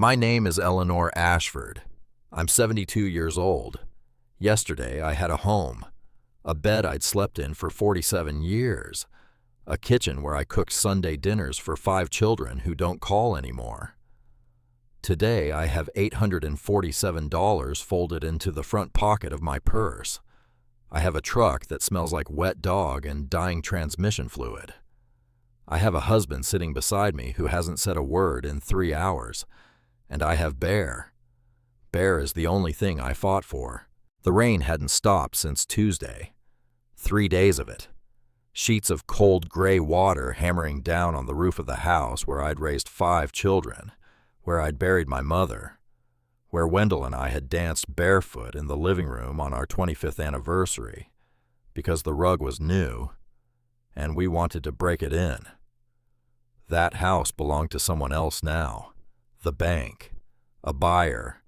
My name is Eleanor Ashford. I'm 72 years old. Yesterday, I had a home, a bed I'd slept in for 47 years, a kitchen where I cooked Sunday dinners for 5 children who don't call anymore. Today, I have $847 folded into the front pocket of my purse. I have a truck that smells like wet dog and dying transmission fluid. I have a husband sitting beside me who hasn't said a word in 3 hours. And I have Bear. Bear is the only thing I fought for. The rain hadn't stopped since Tuesday. 3 days of it. Sheets of cold gray water hammering down on the roof of the house where I'd raised 5 children, where I'd buried my mother, where Wendell and I had danced barefoot in the living room on our 25th anniversary, because the rug was new, and we wanted to break it in. That house belonged to someone else now. The bank, a buyer,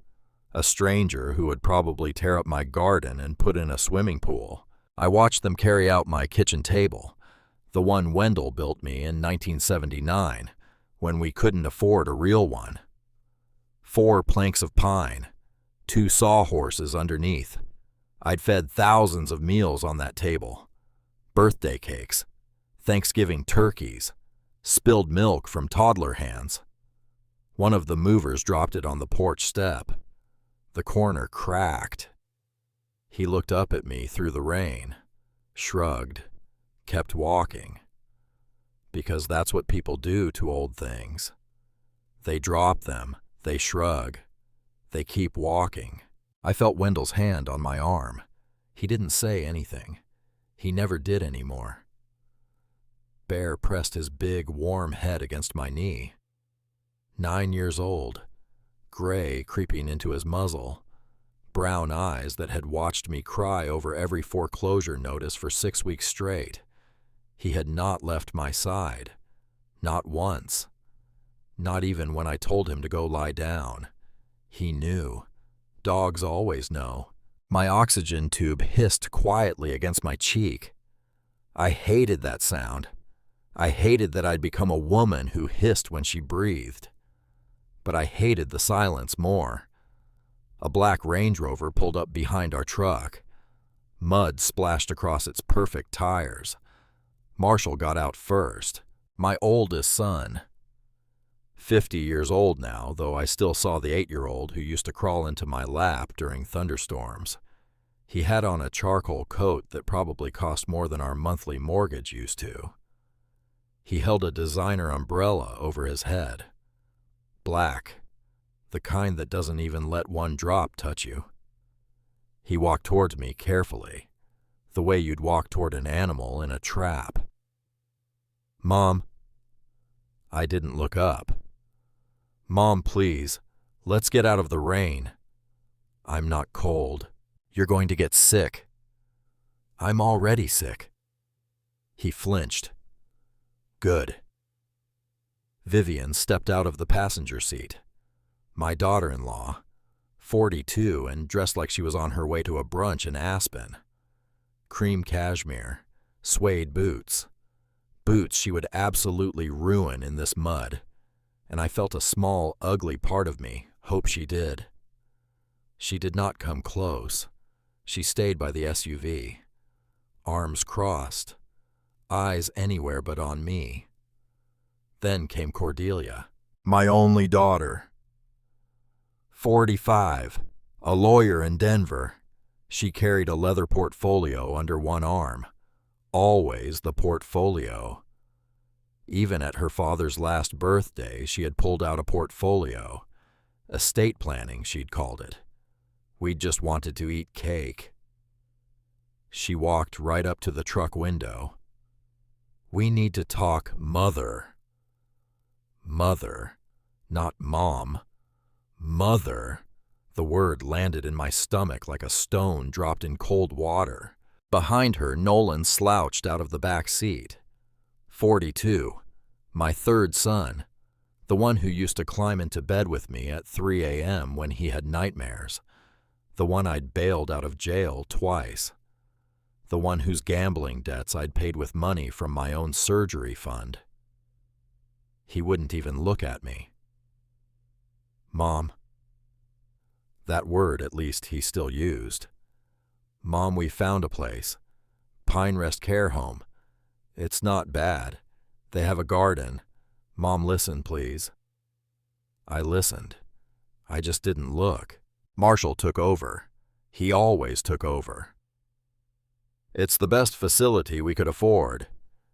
a stranger who would probably tear up my garden and put in a swimming pool. I watched them carry out my kitchen table, the one Wendell built me in 1979, when we couldn't afford a real one. 4 planks of pine, 2 sawhorses underneath. I'd fed thousands of meals on that table. Birthday cakes, Thanksgiving turkeys, spilled milk from toddler hands. One of the movers dropped it on the porch step. The corner cracked. He looked up at me through the rain, shrugged, kept walking. Because that's what people do to old things. They drop them, they shrug, they keep walking. I felt Wendell's hand on my arm. He didn't say anything. He never did anymore. Bear pressed his big, warm head against my knee. 9 years old, gray creeping into his muzzle, brown eyes that had watched me cry over every foreclosure notice for 6 weeks straight. He had not left my side, not once, not even when I told him to go lie down. He knew. Dogs always know. My oxygen tube hissed quietly against my cheek. I hated that sound. I hated that I'd become a woman who hissed when she breathed. But I hated the silence more. A black Range Rover pulled up behind our truck. Mud splashed across its perfect tires. Marshall got out first, my oldest son. 50 years old now, though I still saw the 8-year-old who used to crawl into my lap during thunderstorms. He had on a charcoal coat that probably cost more than our monthly mortgage used to. He held a designer umbrella over his head. Black, the kind that doesn't even let one drop touch you. He walked towards me carefully, the way you'd walk toward an animal in a trap. "Mom." I didn't look up. "Mom, please, let's get out of the rain." "I'm not cold. You're going to get sick." "I'm already sick." He flinched. "Good." Vivian stepped out of the passenger seat. My daughter-in-law, 42 and dressed like she was on her way to a brunch in Aspen. Cream cashmere, suede boots. Boots she would absolutely ruin in this mud, and I felt a small, ugly part of me hope she did. She did not come close. She stayed by the SUV, arms crossed, eyes anywhere but on me. Then came Cordelia, my only daughter. 45, a lawyer in Denver. She carried a leather portfolio under one arm. Always the portfolio. Even at her father's last birthday, she had pulled out a portfolio. Estate planning, she'd called it. We'd just wanted to eat cake. She walked right up to the truck window. "We need to talk mother." Mother, not mom. Mother. The word landed in my stomach like a stone dropped in cold water. Behind her, Nolan slouched out of the back seat. 42, my 3rd son, the one who used to climb into bed with me at 3 a.m. when he had nightmares, the one I'd bailed out of jail twice, the one whose gambling debts I'd paid with money from my own surgery fund. He wouldn't even look at me. Mom. That word, at least, he still used. Mom, we found a place. Pine Rest Care Home. It's not bad. They have a garden. Mom, listen, please. I listened. I just didn't look. Marshall took over. He always took over. It's the best facility we could afford.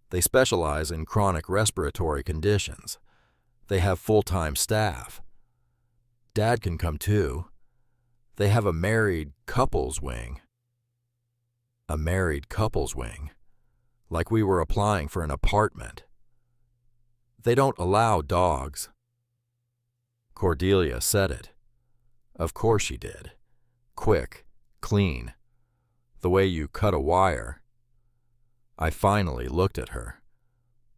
They specialize in chronic respiratory conditions. They have full-time staff. Dad can come too. They have a married couples wing. A married couples wing. Like we were applying for an apartment. They don't allow dogs. Cordelia said it. Of course she did. Quick, clean. The way you cut a wire. I finally looked at her.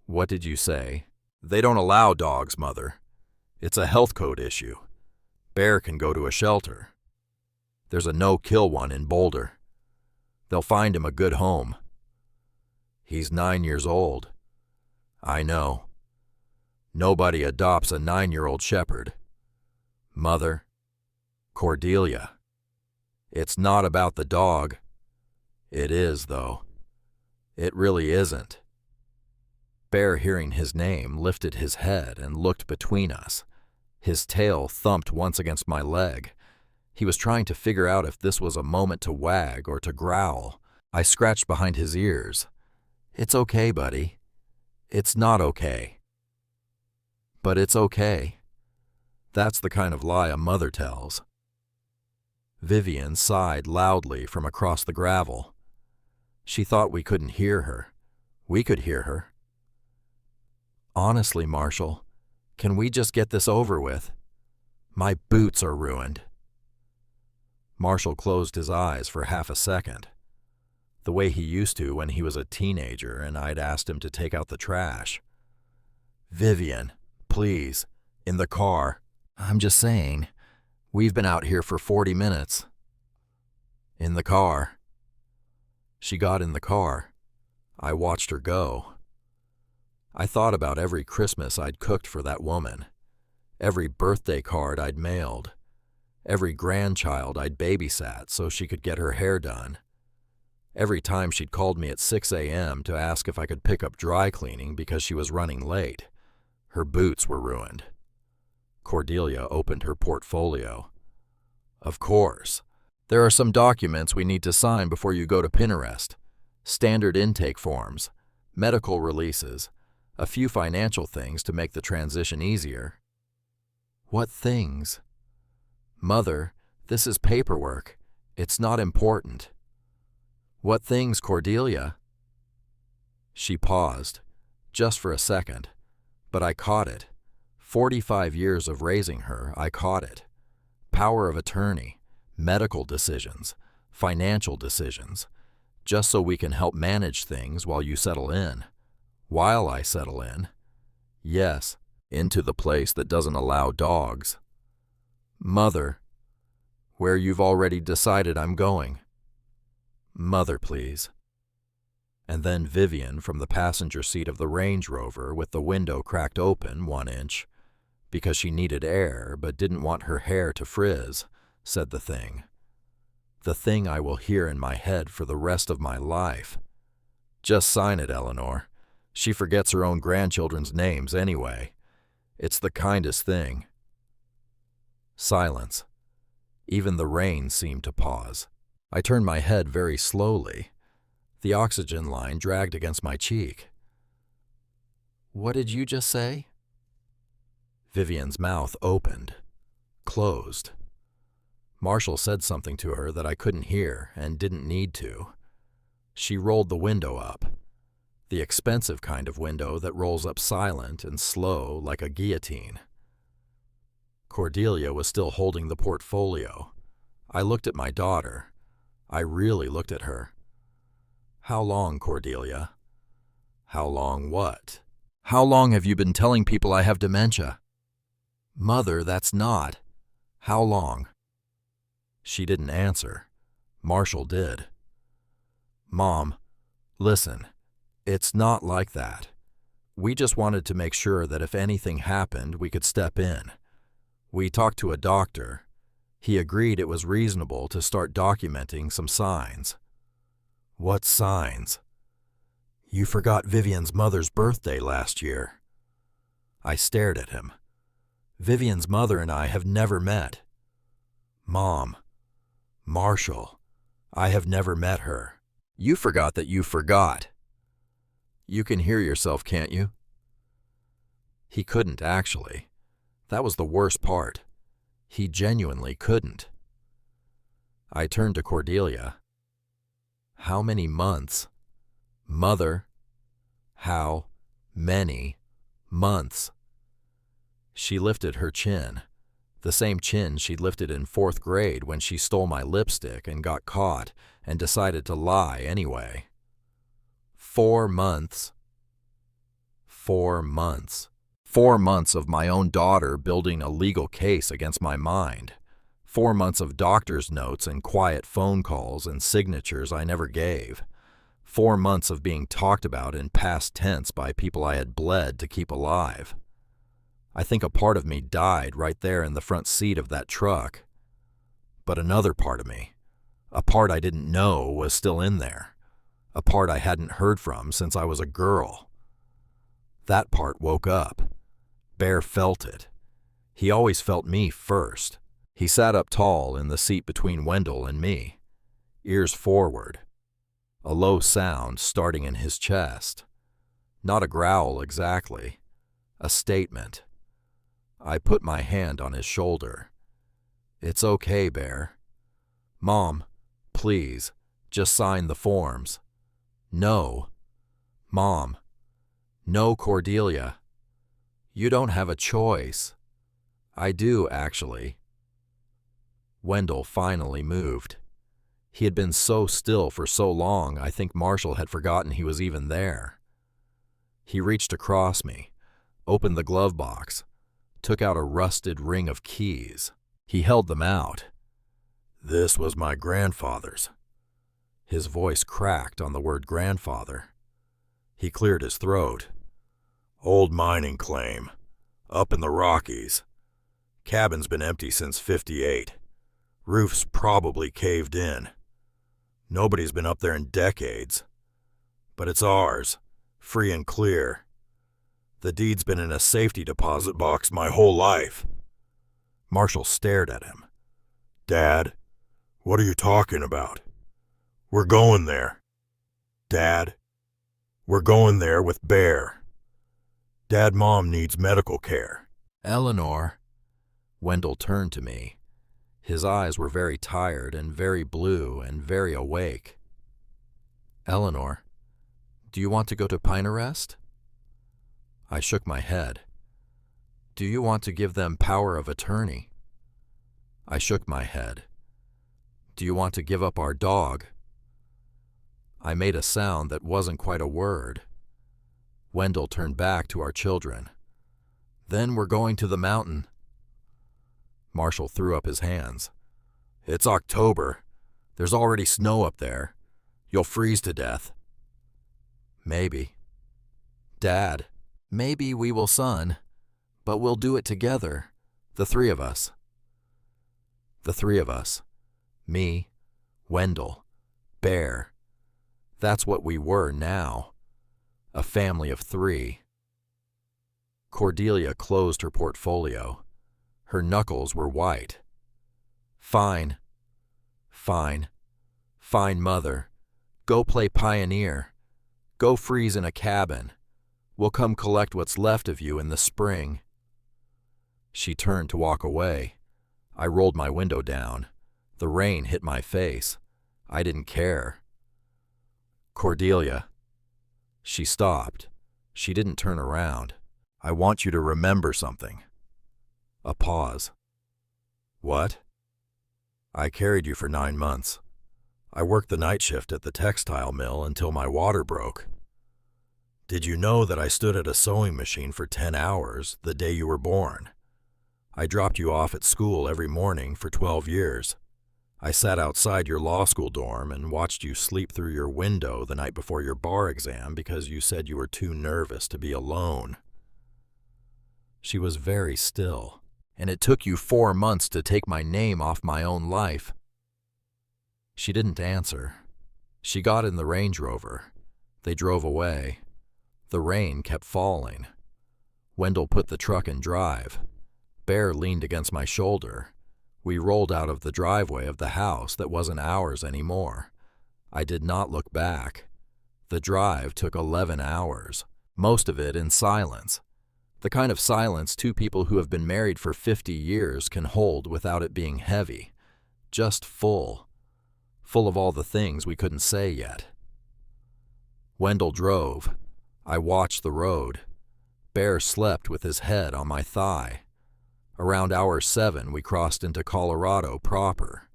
What did you say? They don't allow dogs, Mother. It's a health code issue. Bear can go to a shelter. There's a no-kill one in Boulder. They'll find him a good home. He's 9 years old. I know. Nobody adopts a 9-year-old shepherd. Mother. Cordelia. It's not about the dog. It is, though. It really isn't. Bear, hearing his name, lifted his head and looked between us. His tail thumped once against my leg. He was trying to figure out if this was a moment to wag or to growl. I scratched behind his ears. It's okay, buddy. It's not okay. But it's okay. That's the kind of lie a mother tells. Vivian sighed loudly from across the gravel. She thought we couldn't hear her. We could hear her. Honestly, Marshall, can we just get this over with? My boots are ruined. Marshall closed his eyes for half a second, the way he used to when he was a teenager and I'd asked him to take out the trash. Vivian, please, in the car. I'm just saying, we've been out here for 40 minutes. In the car. She got in the car. I watched her go. I thought about every Christmas I'd cooked for that woman, every birthday card I'd mailed, every grandchild I'd babysat so she could get her hair done, every time she'd called me at 6 a.m. to ask if I could pick up dry cleaning because she was running late. Her boots were ruined. Cordelia opened her portfolio. Of course. There are some documents we need to sign before you go to Pinterest. Standard intake forms, medical releases, a few financial things to make the transition easier. What things? Mother, this is paperwork. It's not important. What things, Cordelia? She paused, just for a second, but I caught it. 45 years of raising her, I caught it. Power of attorney, medical decisions, financial decisions, just so we can help manage things while you settle in. While I settle in. Yes, into the place that doesn't allow dogs. Mother, where you've already decided I'm going. Mother, please. And then Vivian from the passenger seat of the Range Rover with the window cracked open 1 inch, because she needed air but didn't want her hair to frizz, said the thing. The thing I will hear in my head for the rest of my life. Just sign it, Eleanor. She forgets her own grandchildren's names anyway. It's the kindest thing. Silence. Even the rain seemed to pause. I turned my head very slowly. The oxygen line dragged against my cheek. What did you just say? Vivian's mouth opened, closed. Marshall said something to her that I couldn't hear and didn't need to. She rolled the window up. The expensive kind of window that rolls up silent and slow like a guillotine. Cordelia was still holding the portfolio. I looked at my daughter. I really looked at her. How long, Cordelia? How long what? How long have you been telling people I have dementia? Mother, that's not. How long? She didn't answer. Marshall did. Mom, listen. It's not like that. We just wanted to make sure that if anything happened, we could step in. We talked to a doctor. He agreed it was reasonable to start documenting some signs. What signs? You forgot Vivian's mother's birthday last year. I stared at him. Vivian's mother and I have never met. Mom. Marshall. I have never met her. You forgot that you forgot. You can hear yourself, can't you? He couldn't, actually. That was the worst part. He genuinely couldn't. I turned to Cordelia. How many months? Mother. How many months? She lifted her chin, the same chin she'd lifted in 4th grade when she stole my lipstick and got caught and decided to lie anyway. 4 months. 4 months. 4 months of my own daughter building a legal case against my mind. 4 months of doctor's notes and quiet phone calls and signatures I never gave. 4 months of being talked about in past tense by people I had bled to keep alive. I think a part of me died right there in the front seat of that truck. But another part of me, a part I didn't know, was still in there. A part I hadn't heard from since I was a girl. That part woke up. Bear felt it. He always felt me first. He sat up tall in the seat between Wendell and me, ears forward. A low sound starting in his chest. Not a growl exactly. A statement. I put my hand on his shoulder. It's okay, Bear. Mom, please, just sign the forms. No. Mom. No, Cordelia. You don't have a choice. I do, actually. Wendell finally moved. He had been so still for so long, I think Marshall had forgotten he was even there. He reached across me, opened the glove box, took out a rusted ring of keys. He held them out. This was my grandfather's. His voice cracked on the word grandfather. He cleared his throat. Old mining claim. Up in the Rockies. Cabin's been empty since '58. Roof's probably caved in. Nobody's been up there in decades. But it's ours, free and clear. The deed's been in a safety deposit box my whole life. Marshall stared at him. Dad, what are you talking about? We're going there. Dad, we're going there with Bear. Dad, Mom needs medical care. Eleanor. Wendell turned to me. His eyes were very tired and very blue and very awake. Eleanor, do you want to go to Pinarest? I shook my head. Do you want to give them power of attorney? I shook my head. Do you want to give up our dog? I made a sound that wasn't quite a word. Wendell turned back to our children. Then we're going to the mountain. Marshall threw up his hands. It's October. There's already snow up there. You'll freeze to death. Maybe. Dad, maybe we will, son. But we'll do it together. The 3 of us. The 3 of us. Me, Wendell, Bear. That's what we were now. A family of 3. Cordelia closed her portfolio. Her knuckles were white. Fine. Fine. Fine, Mother. Go play pioneer. Go freeze in a cabin. We'll come collect what's left of you in the spring. She turned to walk away. I rolled my window down. The rain hit my face. I didn't care. Cordelia. She stopped. She didn't turn around. I want you to remember something. A pause. What? I carried you for 9 months. I worked the night shift at the textile mill until my water broke. Did you know that I stood at a sewing machine for 10 hours the day you were born? I dropped you off at school every morning for 12 years. I sat outside your law school dorm and watched you sleep through your window the night before your bar exam because you said you were too nervous to be alone. She was very still. And it took you 4 months to take my name off my own life." She didn't answer. She got in the Range Rover. They drove away. The rain kept falling. Wendell put the truck in drive. Bear leaned against my shoulder. We rolled out of the driveway of the house that wasn't ours anymore. I did not look back. The drive took 11 hours, most of it in silence. The kind of silence two people who have been married for 50 years can hold without it being heavy. Just full. Full of all the things we couldn't say yet. Wendell drove. I watched the road. Bear slept with his head on my thigh. Around hour 7, we crossed into Colorado proper.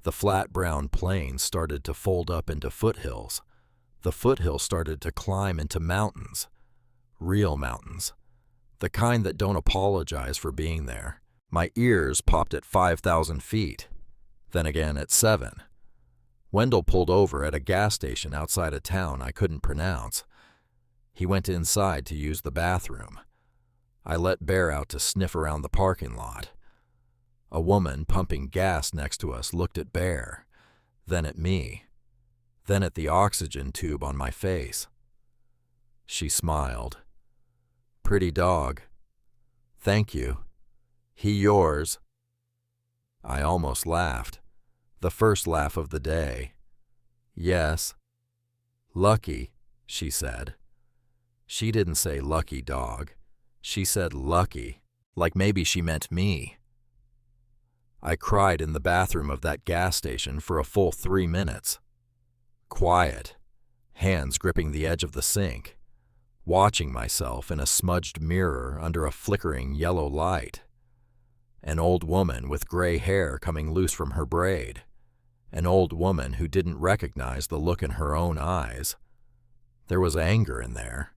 The flat brown plains started to fold up into foothills. The foothills started to climb into mountains. Real mountains. The kind that don't apologize for being there. My ears popped at 5,000 feet. Then again at 7. Wendell pulled over at a gas station outside a town I couldn't pronounce. He went inside to use the bathroom. I let Bear out to sniff around the parking lot. A woman pumping gas next to us looked at Bear, then at me, then at the oxygen tube on my face. She smiled. "Pretty dog. Thank you. He yours." I almost laughed. The first laugh of the day. "Yes." "Lucky," she said. She didn't say lucky dog. She said lucky, like maybe she meant me. I cried in the bathroom of that gas station for a full 3 minutes. Quiet, hands gripping the edge of the sink, watching myself in a smudged mirror under a flickering yellow light. An old woman with gray hair coming loose from her braid. An old woman who didn't recognize the look in her own eyes. There was anger in there.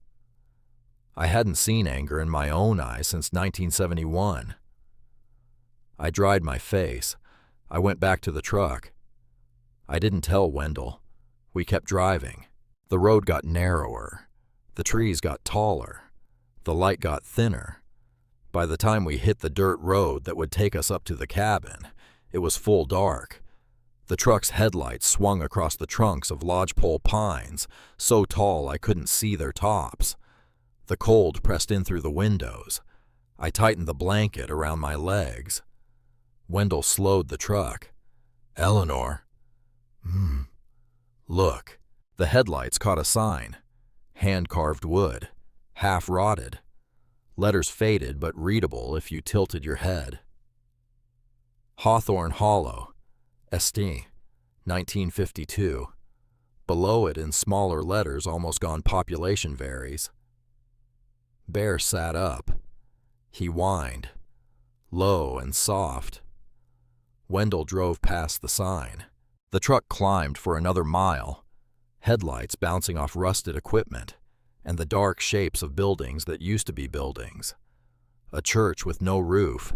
I hadn't seen anger in my own eyes since 1971. I dried my face. I went back to the truck. I didn't tell Wendell. We kept driving. The road got narrower. The trees got taller. The light got thinner. By the time we hit the dirt road that would take us up to the cabin, it was full dark. The truck's headlights swung across the trunks of lodgepole pines, so tall I couldn't see their tops. The cold pressed in through the windows. I tightened the blanket around my legs. Wendell slowed the truck. "Eleanor." Look." The headlights caught a sign. Hand-carved wood. Half-rotted. Letters faded but readable if you tilted your head. Hawthorne Hollow. St. 1952. Below it in smaller letters almost gone population varies. Bear sat up. He whined. Low and soft. Wendell drove past the sign. The truck climbed for another mile. Headlights bouncing off rusted equipment, and the dark shapes of buildings that used to be buildings. A church with no roof.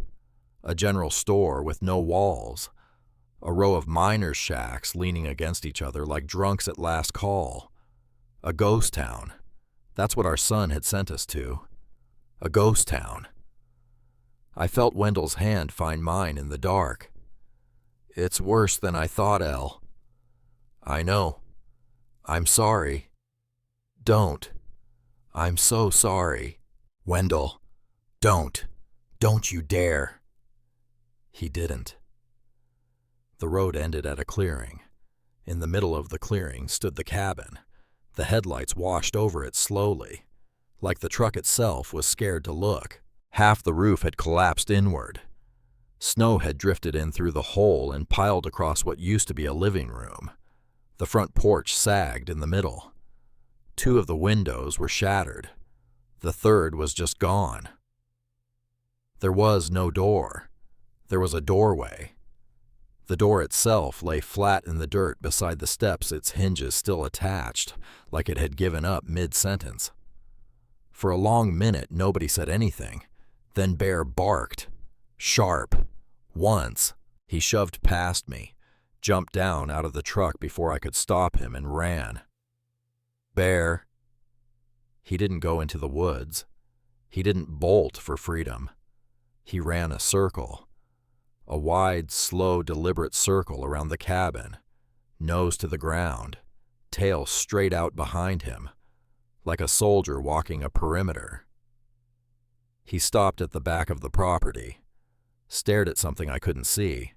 A general store with no walls. A row of miners' shacks leaning against each other like drunks at last call. A ghost town. That's what our son had sent us to. A ghost town. I felt Wendell's hand find mine in the dark. "It's worse than I thought, Elle." "I know. I'm sorry." "Don't. I'm so sorry." "Wendell, don't. Don't you dare." He didn't. The road ended at a clearing. In the middle of the clearing stood the cabin. The headlights washed over it slowly, like the truck itself was scared to look. Half the roof had collapsed inward. Snow had drifted in through the hole and piled across what used to be a living room. The front porch sagged in the middle. 2 of the windows were shattered. The third was just gone. There was no door. There was a doorway. The door itself lay flat in the dirt beside the steps, its hinges still attached, like it had given up mid-sentence. For a long minute, nobody said anything. Then Bear barked. Sharp. Once. He shoved past me, jumped down out of the truck before I could stop him, and ran. "Bear." He didn't go into the woods. He didn't bolt for freedom. He ran a circle, a wide, slow, deliberate circle around the cabin, nose to the ground, tail straight out behind him, like a soldier walking a perimeter. He stopped at the back of the property, stared at something I couldn't see,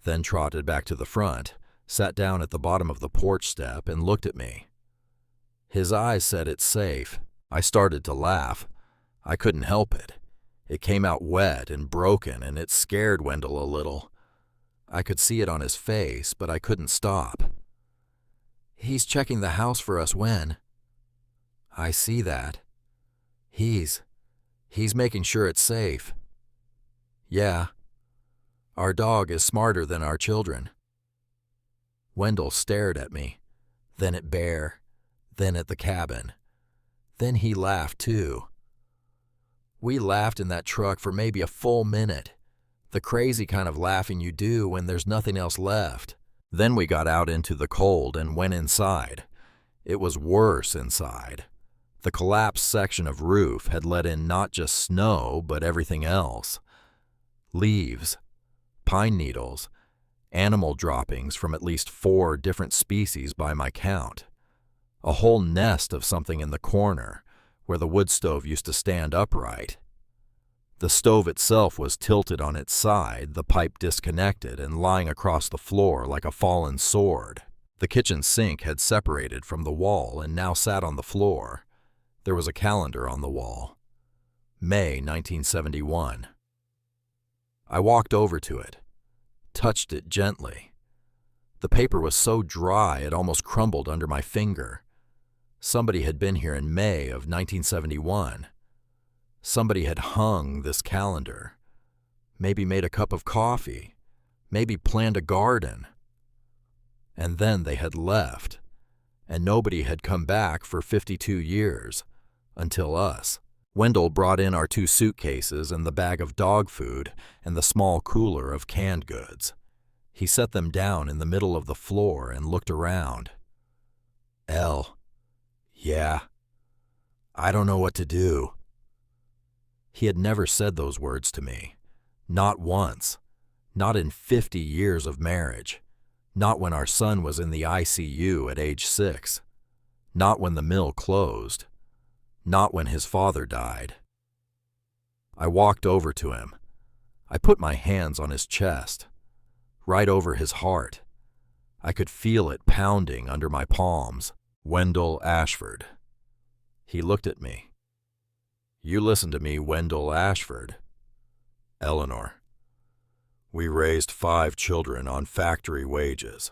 then trotted back to the front, sat down at the bottom of the porch step, and looked at me. His eyes said it's safe. I started to laugh. I couldn't help it. It came out wet and broken, and it scared Wendell a little. I could see it on his face, but I couldn't stop. "He's checking the house for us, Wen." "I see that. He's making sure it's safe." "Yeah. Our dog is smarter than our children." Wendell stared at me, then at Bear, then at the cabin. Then he laughed too. We laughed in that truck for maybe a full minute, the crazy kind of laughing you do when there's nothing else left. Then we got out into the cold and went inside. It was worse inside. The collapsed section of roof had let in not just snow, but everything else. Leaves, pine needles, animal droppings from at least 4 different species by my count. A whole nest of something in the corner, where the wood stove used to stand upright. The stove itself was tilted on its side, the pipe disconnected and lying across the floor like a fallen sword. The kitchen sink had separated from the wall and now sat on the floor. There was a calendar on the wall. May 1971. I walked over to it, touched it gently. The paper was so dry it almost crumbled under my finger. Somebody had been here in May of 1971. Somebody had hung this calendar, maybe made a cup of coffee, maybe planned a garden. And then they had left, and nobody had come back for 52 years, until us. Wendell brought in our 2 suitcases and the bag of dog food and the small cooler of canned goods. He set them down in the middle of the floor and looked around. "Elle, yeah, I don't know what to do." He had never said those words to me. Not once. Not in 50 years of marriage. Not when our son was in the ICU at age 6. Not when the mill closed. Not when his father died. I walked over to him. I put my hands on his chest, right over his heart. I could feel it pounding under my palms. "Wendell Ashford." He looked at me. "You listen to me, Wendell Ashford." "Eleanor, we raised 5 children on factory wages.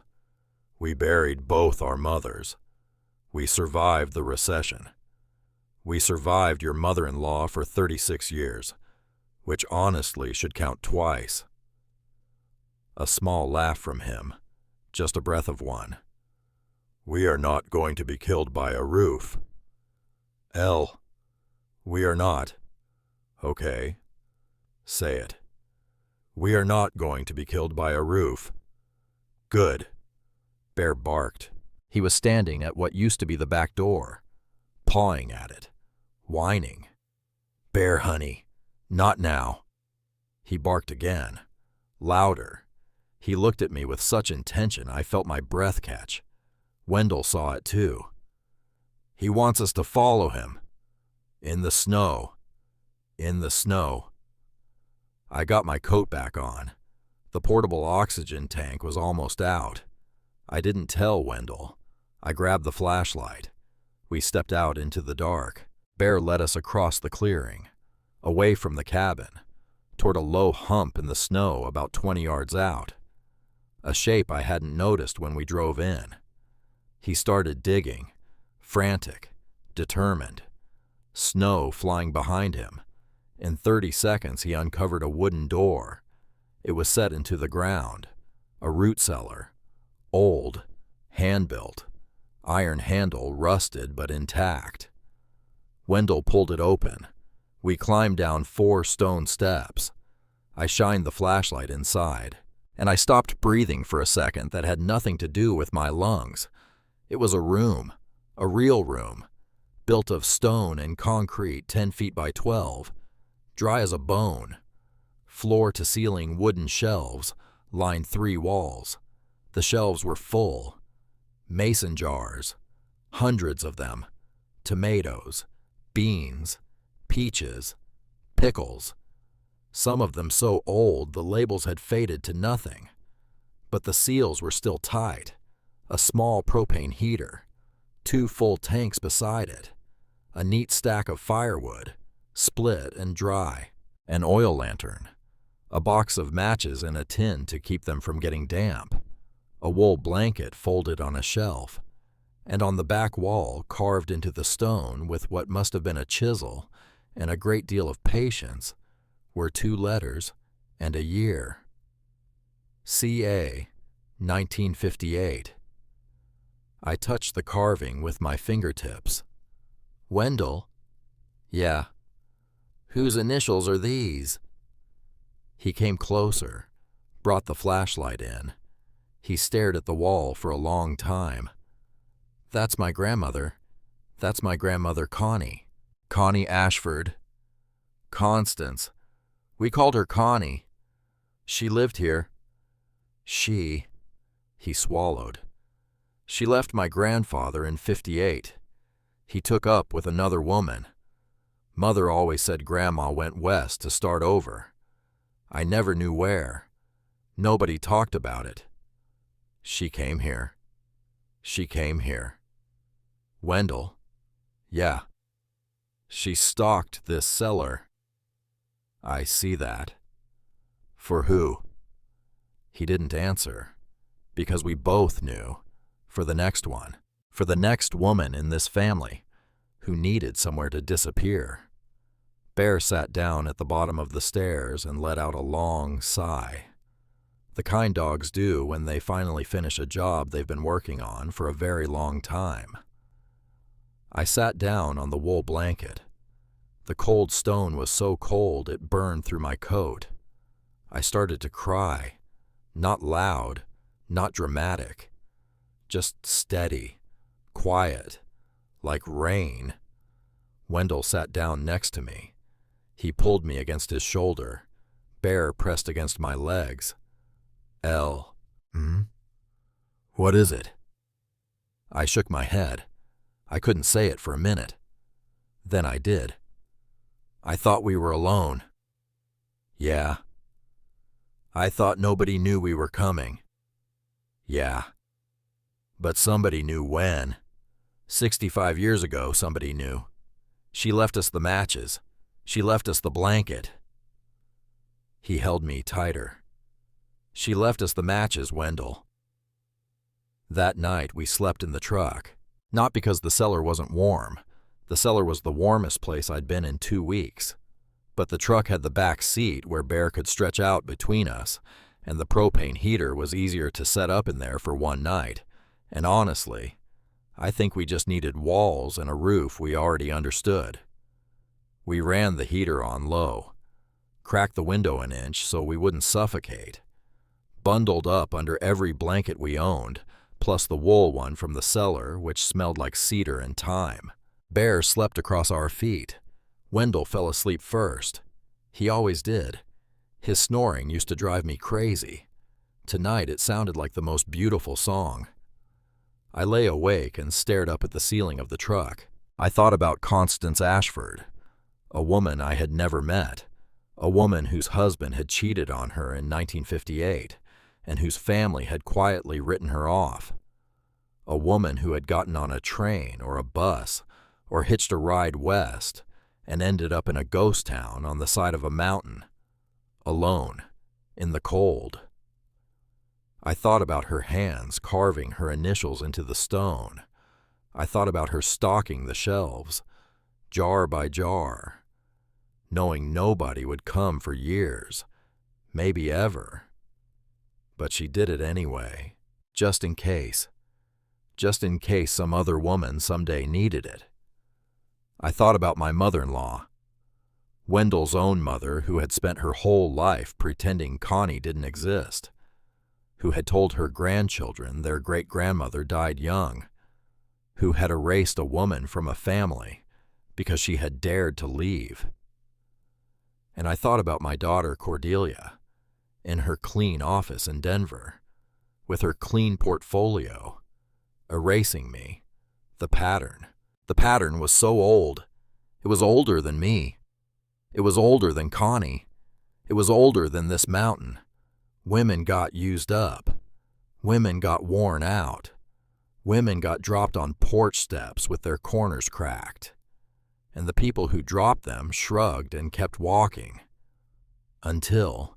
We buried both our mothers. We survived the recession. We survived your mother-in-law for 36 years, which honestly should count twice." A small laugh from him, just a breath of one. "We are not going to be killed by a roof." "Elle, we are not." "Okay, say it." "We are not going to be killed by a roof." "Good." Bear barked. He was standing at what used to be the back door, pawing at it, whining. "Bear, honey, not now." He barked again, louder. He looked at me with such intention I felt my breath catch. Wendell saw it too. "He wants us to follow him. In the snow. In the snow." I got my coat back on. The portable oxygen tank was almost out. I didn't tell Wendell. I grabbed the flashlight. We stepped out into the dark. Bear led us across the clearing, away from the cabin, toward a low hump in the snow about 20 yards out. A shape I hadn't noticed when we drove in. He started digging, frantic, determined. Snow flying behind him. In 30 seconds he uncovered a wooden door. It was set into the ground. A root cellar. Old, hand-built. Iron handle rusted but intact. Wendell pulled it open. We climbed down 4 stone steps. I shined the flashlight inside, and I stopped breathing for a second that had nothing to do with my lungs. It was a room, a real room, built of stone and concrete 10 feet by 12, dry as a bone. Floor-to-ceiling wooden shelves lined 3 walls. The shelves were full. Mason jars, hundreds of them. Tomatoes, beans, peaches, pickles. Some of them so old the labels had faded to nothing. But the seals were still tight. A small propane heater, 2 full tanks beside it, a neat stack of firewood, split and dry, an oil lantern, a box of matches in a tin to keep them from getting damp, a wool blanket folded on a shelf, and on the back wall, carved into the stone with what must have been a chisel and a great deal of patience, were 2 letters and a year. C.A. 1958. I touched the carving with my fingertips. Wendell? Yeah. Whose initials are these? He came closer, brought the flashlight in. He stared at the wall for a long time. That's my grandmother. That's my grandmother Connie. Connie Ashford. Constance. We called her Connie. She lived here. He swallowed. She left my grandfather in '58. He took up with another woman. Mother always said Grandma went west to start over. I never knew where. Nobody talked about it. She came here. Wendell? Yeah. She stalked this cellar. I see that. For who? He didn't answer, because we both knew. For the next one. For the next woman in this family who needed somewhere to disappear. Bear sat down at the bottom of the stairs and let out a long sigh. The kind dogs do when they finally finish a job they've been working on for a very long time. I sat down on the wool blanket. The cold stone was so cold it burned through my coat. I started to cry. Not loud, not dramatic. Just steady, quiet, like rain. Wendell sat down next to me. He pulled me against his shoulder. Bear pressed against my legs. L. What is it? I shook my head. I couldn't say it for a minute. Then I did. I thought we were alone. Yeah. I thought nobody knew we were coming. Yeah. But somebody knew when. 65 years ago, somebody knew. She left us the matches. She left us the blanket. He held me tighter. She left us the matches, Wendell. That night we slept in the truck. Not because the cellar wasn't warm. The cellar was the warmest place I'd been in 2 weeks. But the truck had the back seat where Bear could stretch out between us, and the propane heater was easier to set up in there for one night. And honestly, I think we just needed walls and a roof we already understood. We ran the heater on low, cracked the window an inch so we wouldn't suffocate, bundled up under every blanket we owned, plus the wool one from the cellar, which smelled like cedar and thyme. Bear slept across our feet. Wendell fell asleep first. He always did. His snoring used to drive me crazy. Tonight it sounded like the most beautiful song. I lay awake and stared up at the ceiling of the truck. I thought about Constance Ashford, a woman I had never met, a woman whose husband had cheated on her in 1958 and whose family had quietly written her off, a woman who had gotten on a train or a bus or hitched a ride west and ended up in a ghost town on the side of a mountain, alone, in the cold. I thought about her hands carving her initials into the stone. I thought about her stalking the shelves, jar by jar, knowing nobody would come for years, maybe ever. But she did it anyway, just in case some other woman someday needed it. I thought about my mother-in-law, Wendell's own mother, who had spent her whole life pretending Connie didn't exist, who had told her grandchildren their great-grandmother died young, who had erased a woman from a family because she had dared to leave. And I thought about my daughter Cordelia, in her clean office in Denver, with her clean portfolio, erasing me. The pattern. The pattern was so old. It was older than me. It was older than Connie. It was older than this mountain. Women got used up. Women got worn out. Women got dropped on porch steps with their corners cracked. And the people who dropped them shrugged and kept walking. Until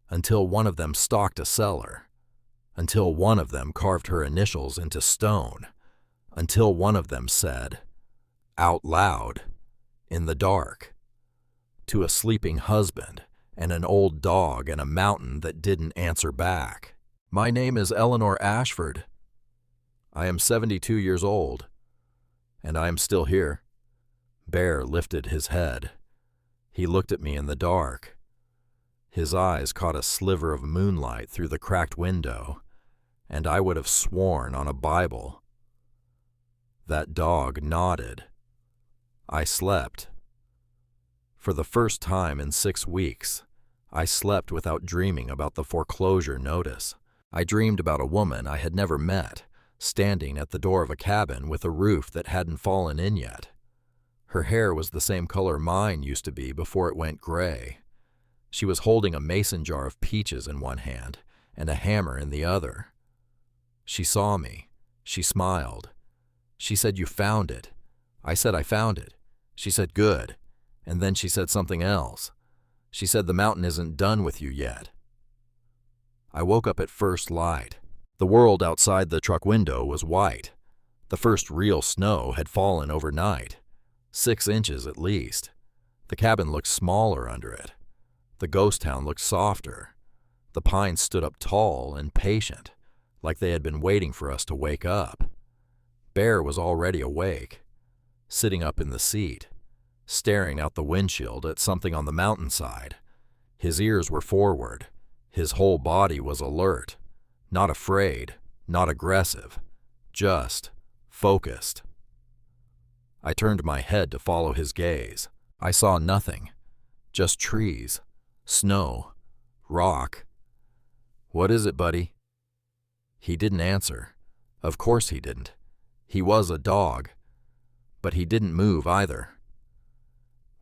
one of them stocked a cellar. Until one of them carved her initials into stone. Until one of them said, out loud, in the dark, to a sleeping husband and an old dog and a mountain that didn't answer back, "My name is Eleanor Ashford. I am 72 years old, and I am still here." Bear lifted his head. He looked at me in the dark. His eyes caught a sliver of moonlight through the cracked window, and I would have sworn on a Bible. That dog nodded. I slept. For the first time in 6 weeks, I slept without dreaming about the foreclosure notice. I dreamed about a woman I had never met, standing at the door of a cabin with a roof that hadn't fallen in yet. Her hair was the same color mine used to be before it went gray. She was holding a mason jar of peaches in one hand and a hammer in the other. She saw me. She smiled. She said, "You found it." I said, "I found it." She said, "Good." And then she said something else. She said, "The mountain isn't done with you yet." I woke up at first light. The world outside the truck window was white. The first real snow had fallen overnight, 6 inches at least. The cabin looked smaller under it. The ghost town looked softer. The pines stood up tall and patient, like they had been waiting for us to wake up. Bear was already awake, sitting up in the seat, staring out the windshield at something on the mountainside. His ears were forward. His whole body was alert, not afraid, not aggressive, just focused. I turned my head to follow his gaze. I saw nothing, just trees, snow, rock. "What is it, buddy?" He didn't answer. Of course he didn't. He was a dog. But he didn't move either.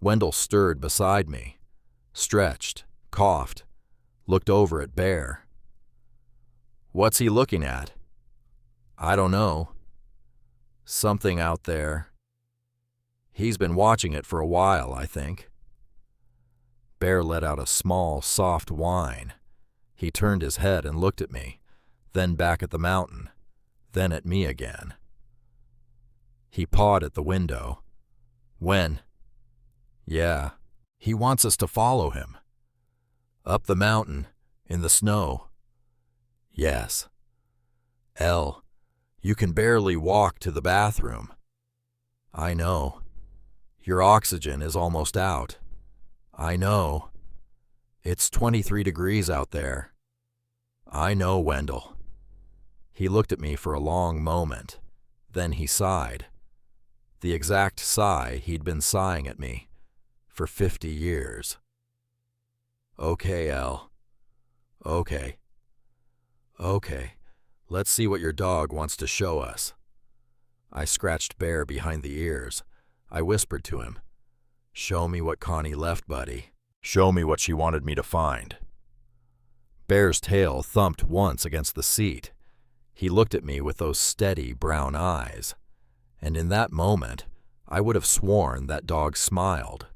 Wendell stirred beside me, stretched, coughed, looked over at Bear. "What's he looking at?" "I don't know. Something out there. He's been watching it for a while, I think." Bear let out a small, soft whine. He turned his head and looked at me, then back at the mountain, then at me again. He pawed at the window. "When?" "Yeah. He wants us to follow him." "Up the mountain, in the snow." "Yes." "Elle, you can barely walk to the bathroom." "I know. Your oxygen is almost out." "I know. It's 23 degrees out there." "I know, Wendell." He looked at me for a long moment. Then he sighed. The exact sigh he'd been sighing at me for 50 years. "Okay, Elle. Okay. Okay. Let's see what your dog wants to show us." I scratched Bear behind the ears. I whispered to him, "Show me what Connie left, buddy. Show me what she wanted me to find." Bear's tail thumped once against the seat. He looked at me with those steady brown eyes. And in that moment, I would have sworn that dog smiled.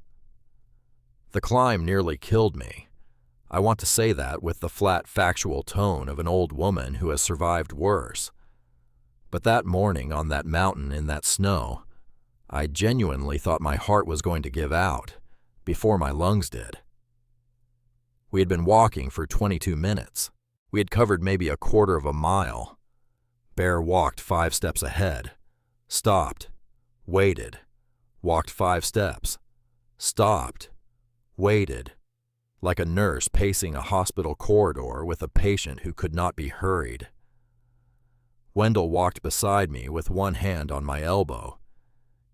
The climb nearly killed me. I want to say that with the flat, factual tone of an old woman who has survived worse. But that morning on that mountain in that snow, I genuinely thought my heart was going to give out, before my lungs did. We had been walking for 22 minutes. We had covered maybe a quarter of a mile. Bear walked 5 steps ahead, stopped, waited, walked 5 steps, stopped, waited, like a nurse pacing a hospital corridor with a patient who could not be hurried. Wendell walked beside me with one hand on my elbow.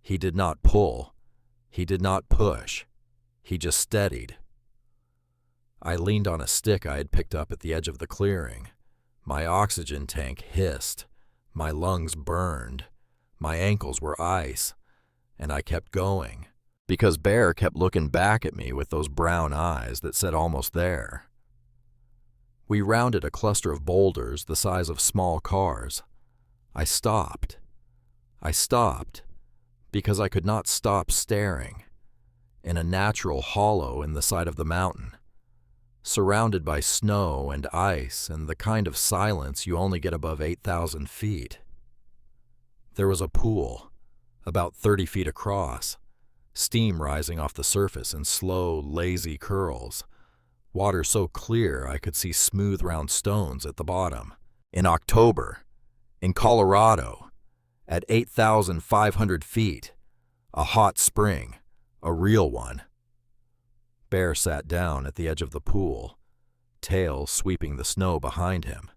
He did not pull. He did not push. He just steadied. I leaned on a stick I had picked up at the edge of the clearing. My oxygen tank hissed. My lungs burned. My ankles were ice. And I kept going, because Bear kept looking back at me with those brown eyes that said almost there. We rounded a cluster of boulders the size of small cars. I stopped. I stopped because I could not stop staring. In a natural hollow in the side of the mountain, surrounded by snow and ice and the kind of silence you only get above 8,000 feet. There was a pool, about 30 feet across, steam rising off the surface in slow, lazy curls, water so clear I could see smooth round stones at the bottom. In October, in Colorado, at 8,500 feet, a hot spring, a real one. Bear sat down at the edge of the pool, tail sweeping the snow behind him.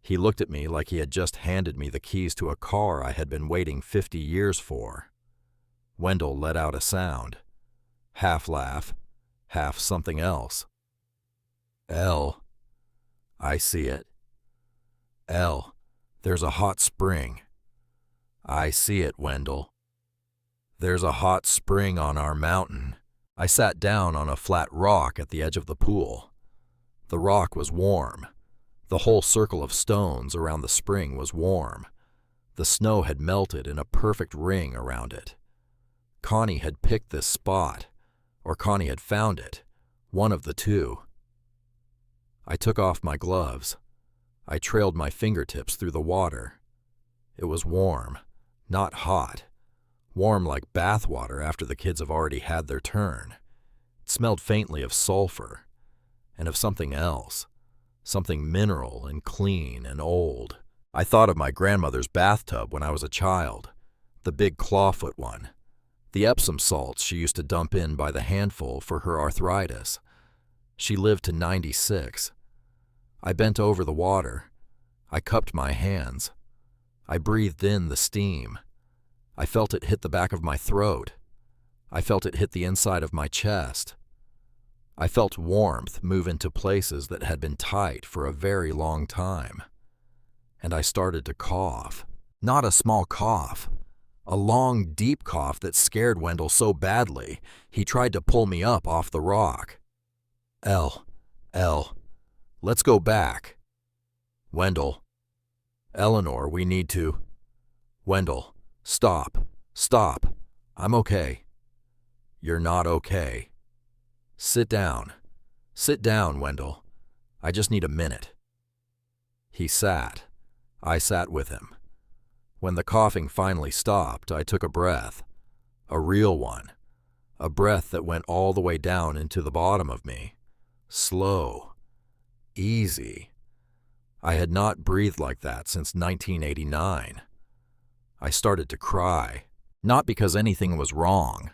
He looked at me like he had just handed me the keys to a car I had been waiting 50 years for. Wendell let out a sound, half laugh, half something else. "Elle, I see it. Elle, there's a hot spring. I see it, Wendell. There's a hot spring on our mountain." I sat down on a flat rock at the edge of the pool. The rock was warm. The whole circle of stones around the spring was warm. The snow had melted in a perfect ring around it. Connie had picked this spot, or Connie had found it, one of the two. I took off my gloves. I trailed my fingertips through the water. It was warm, not hot. Warm like bath water after the kids have already had their turn. It smelled faintly of sulfur, and of something else, something mineral and clean and old. I thought of my grandmother's bathtub when I was a child, the big clawfoot one, the Epsom salts she used to dump in by the handful for her arthritis. She lived to 96. I bent over the water. I cupped my hands. I breathed in the steam. I felt it hit the back of my throat. I felt it hit the inside of my chest. I felt warmth move into places that had been tight for a very long time. And I started to cough. Not a small cough. A long, deep cough that scared Wendell so badly, he tried to pull me up off the rock. Elle, let's go back. Wendell. Eleanor, we need to. Wendell. Stop. I'm okay. You're not okay. Sit down, Wendell. I just need a minute. He sat. I sat with him. When the coughing finally stopped, I took a breath. A real one. A breath that went all the way down into the bottom of me. Slow. Easy. I had not breathed like that since 1989. I started to cry, not because anything was wrong,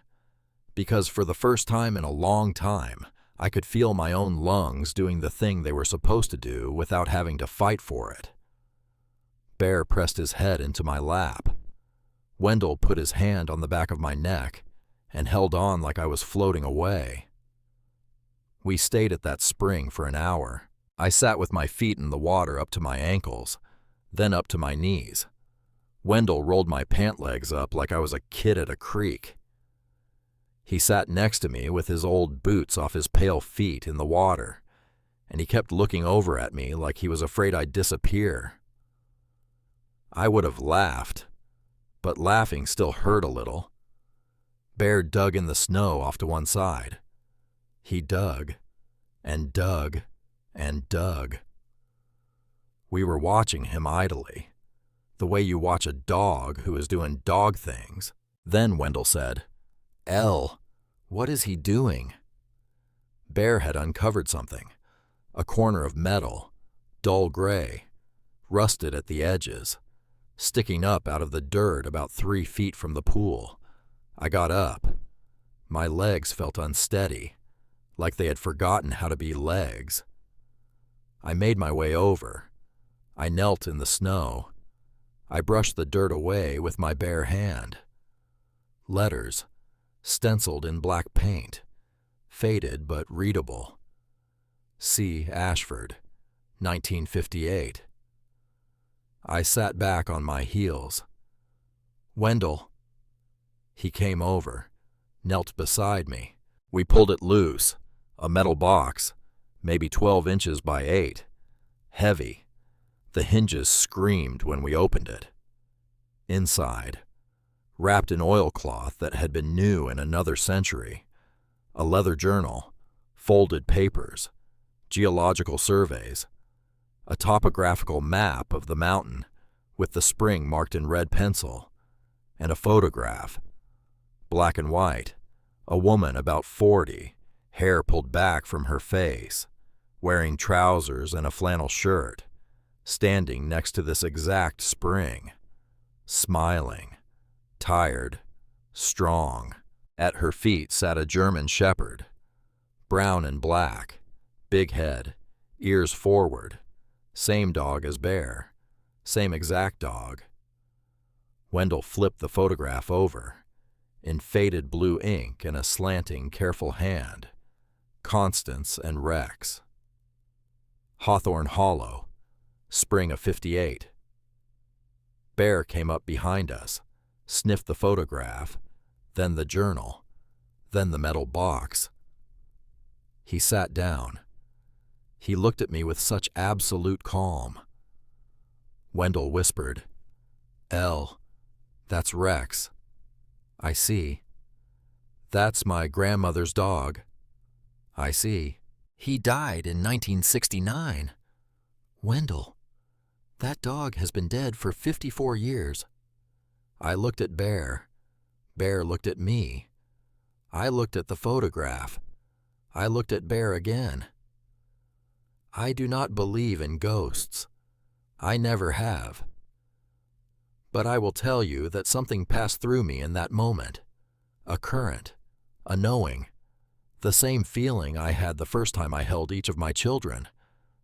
because for the first time in a long time, I could feel my own lungs doing the thing they were supposed to do without having to fight for it. Bear pressed his head into my lap. Wendell put his hand on the back of my neck and held on like I was floating away. We stayed at that spring for an hour. I sat with my feet in the water up to my ankles, then up to my knees. Wendell rolled my pant legs up like I was a kid at a creek. He sat next to me with his old boots off his pale feet in the water, and he kept looking over at me like he was afraid I'd disappear. I would have laughed, but laughing still hurt a little. Bear dug in the snow off to one side. He dug, and dug, and dug. We were watching him idly, the way you watch a dog who is doing dog things. Then Wendell said, "Elle, what is he doing?" Bear had uncovered something, a corner of metal, dull gray, rusted at the edges, sticking up out of the dirt about 3 feet from the pool. I got up. My legs felt unsteady, like they had forgotten how to be legs. I made my way over. I knelt in the snow. I brushed the dirt away with my bare hand. Letters, stenciled in black paint, faded but readable. C. Ashford, 1958. I sat back on my heels. Wendell. He came over, knelt beside me. We pulled it loose, a metal box, maybe 12 inches by 8, heavy. The hinges screamed when we opened it. Inside, wrapped in oilcloth that had been new in another century, a leather journal, folded papers, geological surveys, a topographical map of the mountain with the spring marked in red pencil, and a photograph, black and white, a woman about 40, hair pulled back from her face, wearing trousers and a flannel shirt, standing next to this exact spring, smiling, tired, strong. At her feet sat a German shepherd, brown and black, big head, ears forward, same dog as Bear, same exact dog. Wendell flipped the photograph over, in faded blue ink and a slanting, careful hand, Constance and Rex. Hawthorne Hollow, spring of '58. Bear came up behind us, sniffed the photograph, then the journal, then the metal box. He sat down. He looked at me with such absolute calm. Wendell whispered, "Elle, that's Rex." "I see." "That's my grandmother's dog." "I see." "He died in 1969. Wendell, that dog has been dead for 54 years. I looked at Bear. Bear looked at me. I looked at the photograph. I looked at Bear again. I do not believe in ghosts. I never have. But I will tell you that something passed through me in that moment. A current, a knowing, the same feeling I had the first time I held each of my children,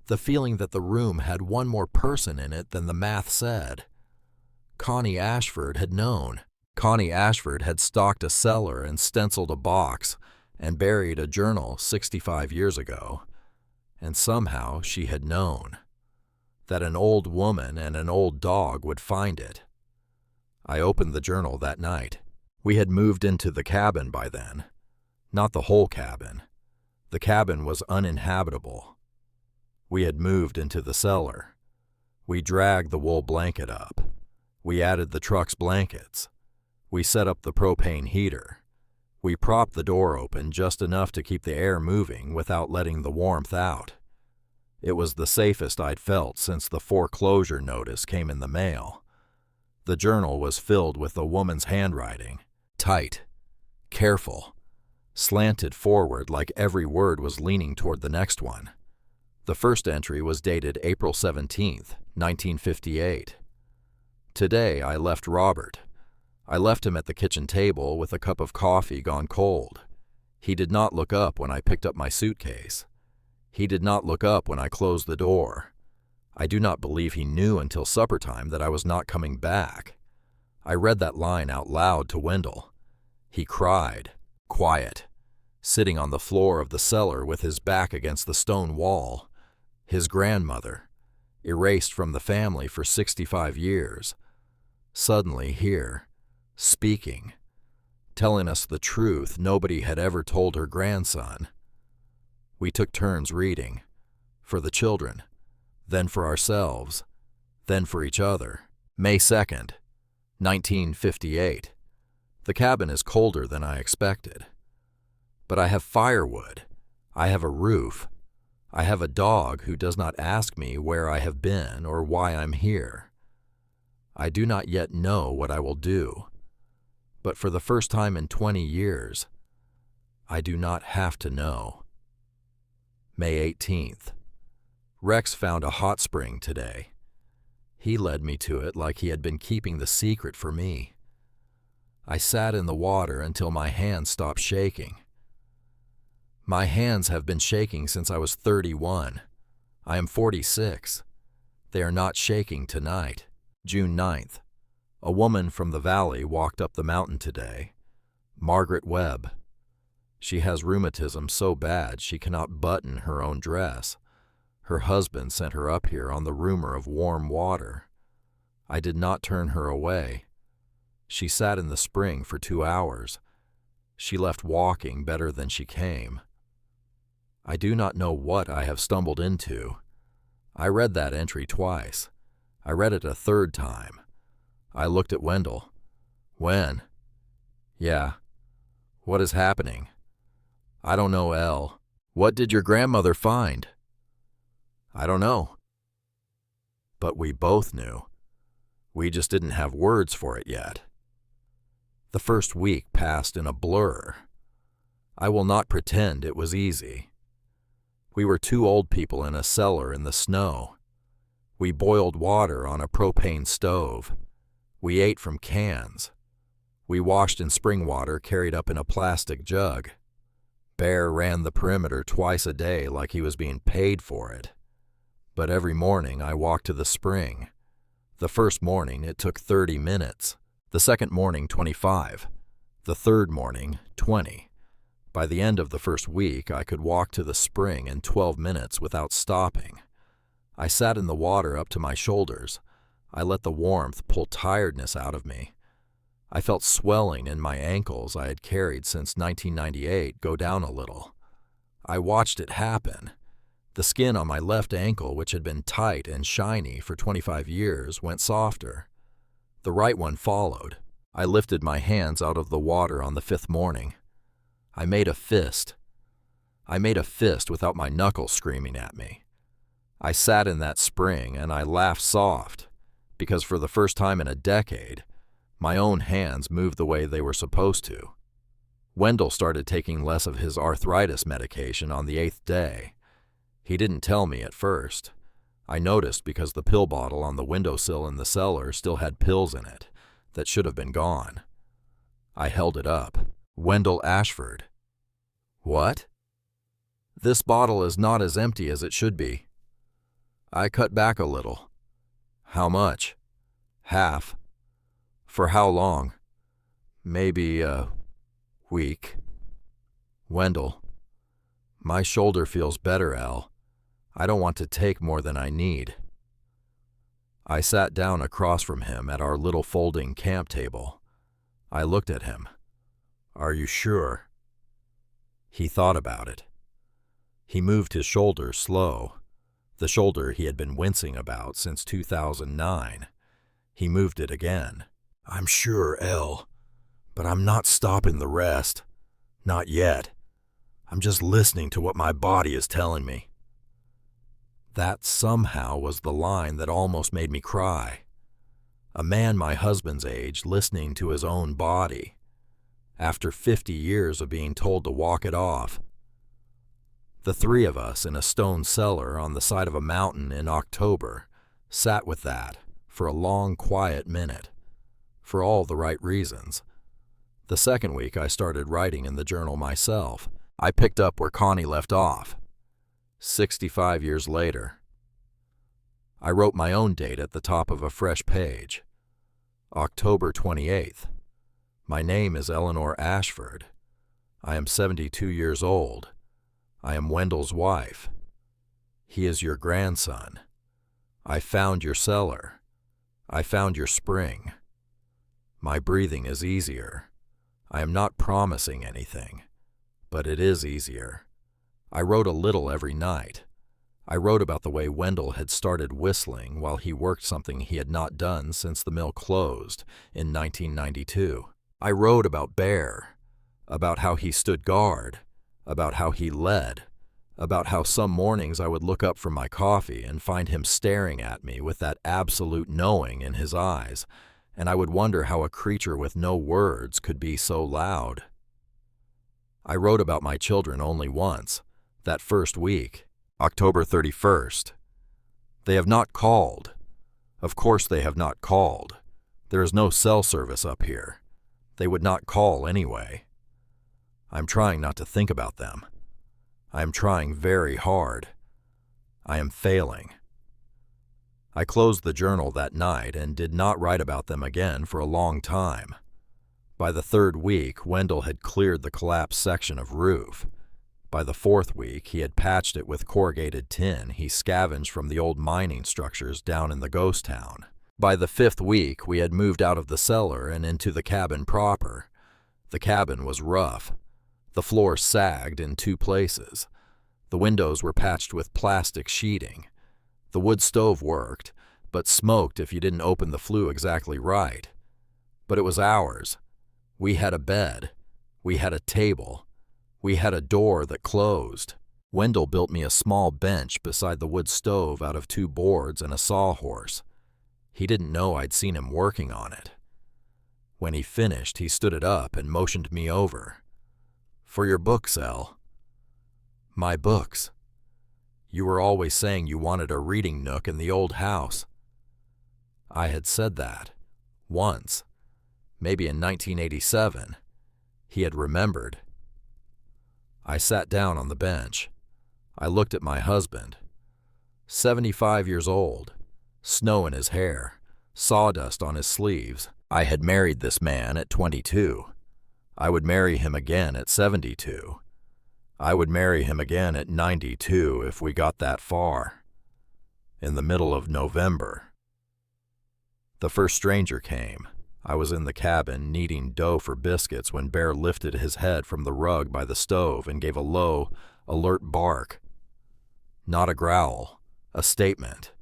the feeling that the room had one more person in it than the math said. Connie Ashford had known. Connie Ashford had stocked a cellar and stenciled a box and buried a journal 65 years ago, and somehow she had known that an old woman and an old dog would find it. I opened the journal that night. We had moved into the cabin by then. Not the whole cabin. The cabin was uninhabitable. We had moved into the cellar. We dragged the wool blanket up. We added the truck's blankets. We set up the propane heater. We propped the door open just enough to keep the air moving without letting the warmth out. It was the safest I'd felt since the foreclosure notice came in the mail. The journal was filled with the woman's handwriting, tight, careful, slanted forward like every word was leaning toward the next one. The first entry was dated April 17th, 1958. Today I left Robert. I left him at the kitchen table with a cup of coffee gone cold. He did not look up when I picked up my suitcase. He did not look up when I closed the door. I do not believe he knew until supper time that I was not coming back. I read that line out loud to Wendell. He cried, quiet, sitting on the floor of the cellar with his back against the stone wall. His grandmother, erased from the family for 65 years, suddenly here, speaking, telling us the truth nobody had ever told her grandson. We took turns reading, for the children, then for ourselves, then for each other. May 2nd, 1958. The cabin is colder than I expected. But I have firewood. I have a roof. I have a dog who does not ask me where I have been or why I'm here. I do not yet know what I will do. But for the first time in 20 years, I do not have to know. May 18th. Rex found a hot spring today. He led me to it like he had been keeping the secret for me. I sat in the water until my hands stopped shaking. My hands have been shaking since I was 31. I am 46. They are not shaking tonight. June 9th. A woman from the valley walked up the mountain today. Margaret Webb. She has rheumatism so bad she cannot button her own dress. Her husband sent her up here on the rumor of warm water. I did not turn her away. She sat in the spring for 2 hours. She left walking better than she came. I do not know what I have stumbled into. I read that entry twice. I read it a third time. I looked at Wendell. When? Yeah. What is happening? I don't know, Elle. What did your grandmother find? I don't know. But we both knew. We just didn't have words for it yet. The first week passed in a blur. I will not pretend it was easy. We were 2 old people in a cellar in the snow. We boiled water on a propane stove. We ate from cans. We washed in spring water carried up in a plastic jug. Bear ran the perimeter twice a day like he was being paid for it. But every morning I walked to the spring. The first morning it took 30 minutes. The second morning 25. The third morning 20. By the end of the first week I could walk to the spring in 12 minutes without stopping. I sat in the water up to my shoulders. I let the warmth pull tiredness out of me. I felt swelling in my ankles I had carried since 1998 go down a little. I watched it happen. The skin on my left ankle, which had been tight and shiny for 25 years, went softer. The right one followed. I lifted my hands out of the water on the 5th morning. I made a fist. I made a fist without my knuckles screaming at me. I sat in that spring and I laughed soft, because for the first time in a decade, my own hands moved the way they were supposed to. Wendell started taking less of his arthritis medication on the 8th day. He didn't tell me at first. I noticed because the pill bottle on the windowsill in the cellar still had pills in it that should have been gone. I held it up. Wendell Ashford. What? This bottle is not as empty as it should be. I cut back a little. How much? Half. For how long? Maybe a week. Wendell. My shoulder feels better, Elle. I don't want to take more than I need. I sat down across from him at our little folding camp table. I looked at him. Are you sure? He thought about it. He moved his shoulder slow, the shoulder he had been wincing about since 2009. He moved it again. I'm sure, Elle, but I'm not stopping the rest. Not yet. I'm just listening to what my body is telling me. That somehow was the line that almost made me cry. A man my husband's age listening to his own body, after 50 years of being told to walk it off. The 3 of us in a stone cellar on the side of a mountain in October sat with that for a long, quiet minute, for all the right reasons. The second week I started writing in the journal myself. I picked up where Connie left off. 65 years later. I wrote my own date at the top of a fresh page. October 28th. My name is Eleanor Ashford. I am 72 years old. I am Wendell's wife. He is your grandson. I found your cellar. I found your spring. My breathing is easier. I am not promising anything, but it is easier. I wrote a little every night. I wrote about the way Wendell had started whistling while he worked something he had not done since the mill closed in 1992. I wrote about Bear, about how he stood guard, about how he led, about how some mornings I would look up from my coffee and find him staring at me with that absolute knowing in his eyes, and I would wonder how a creature with no words could be so loud. I wrote about my children only once, that first week, October 31st. They have not called. Of course they have not called. There is no cell service up here. They would not call anyway. I'm trying not to think about them. I am trying very hard. I am failing. I closed the journal that night and did not write about them again for a long time. By the third week, Wendell had cleared the collapsed section of roof. By the fourth week, he had patched it with corrugated tin he scavenged from the old mining structures down in the ghost town. By the fifth week, we had moved out of the cellar and into the cabin proper. The cabin was rough. The floor sagged in 2 places. The windows were patched with plastic sheeting. The wood stove worked, but smoked if you didn't open the flue exactly right. But it was ours. We had a bed. We had a table. We had a door that closed. Wendell built me a small bench beside the wood stove out of 2 boards and a sawhorse. He didn't know I'd seen him working on it. When he finished, he stood it up and motioned me over. "For your books, El." "My books. You were always saying you wanted a reading nook in the old house." I had said that. Once. Maybe in 1987. He had remembered. I sat down on the bench. I looked at my husband. 75 years old. Snow in his hair. Sawdust on his sleeves. I had married this man at 22. I would marry him again at 72. I would marry him again at 92 if we got that far. In the middle of November. The first stranger came. I was in the cabin kneading dough for biscuits when Bear lifted his head from the rug by the stove and gave a low, alert bark. Not a growl, a statement.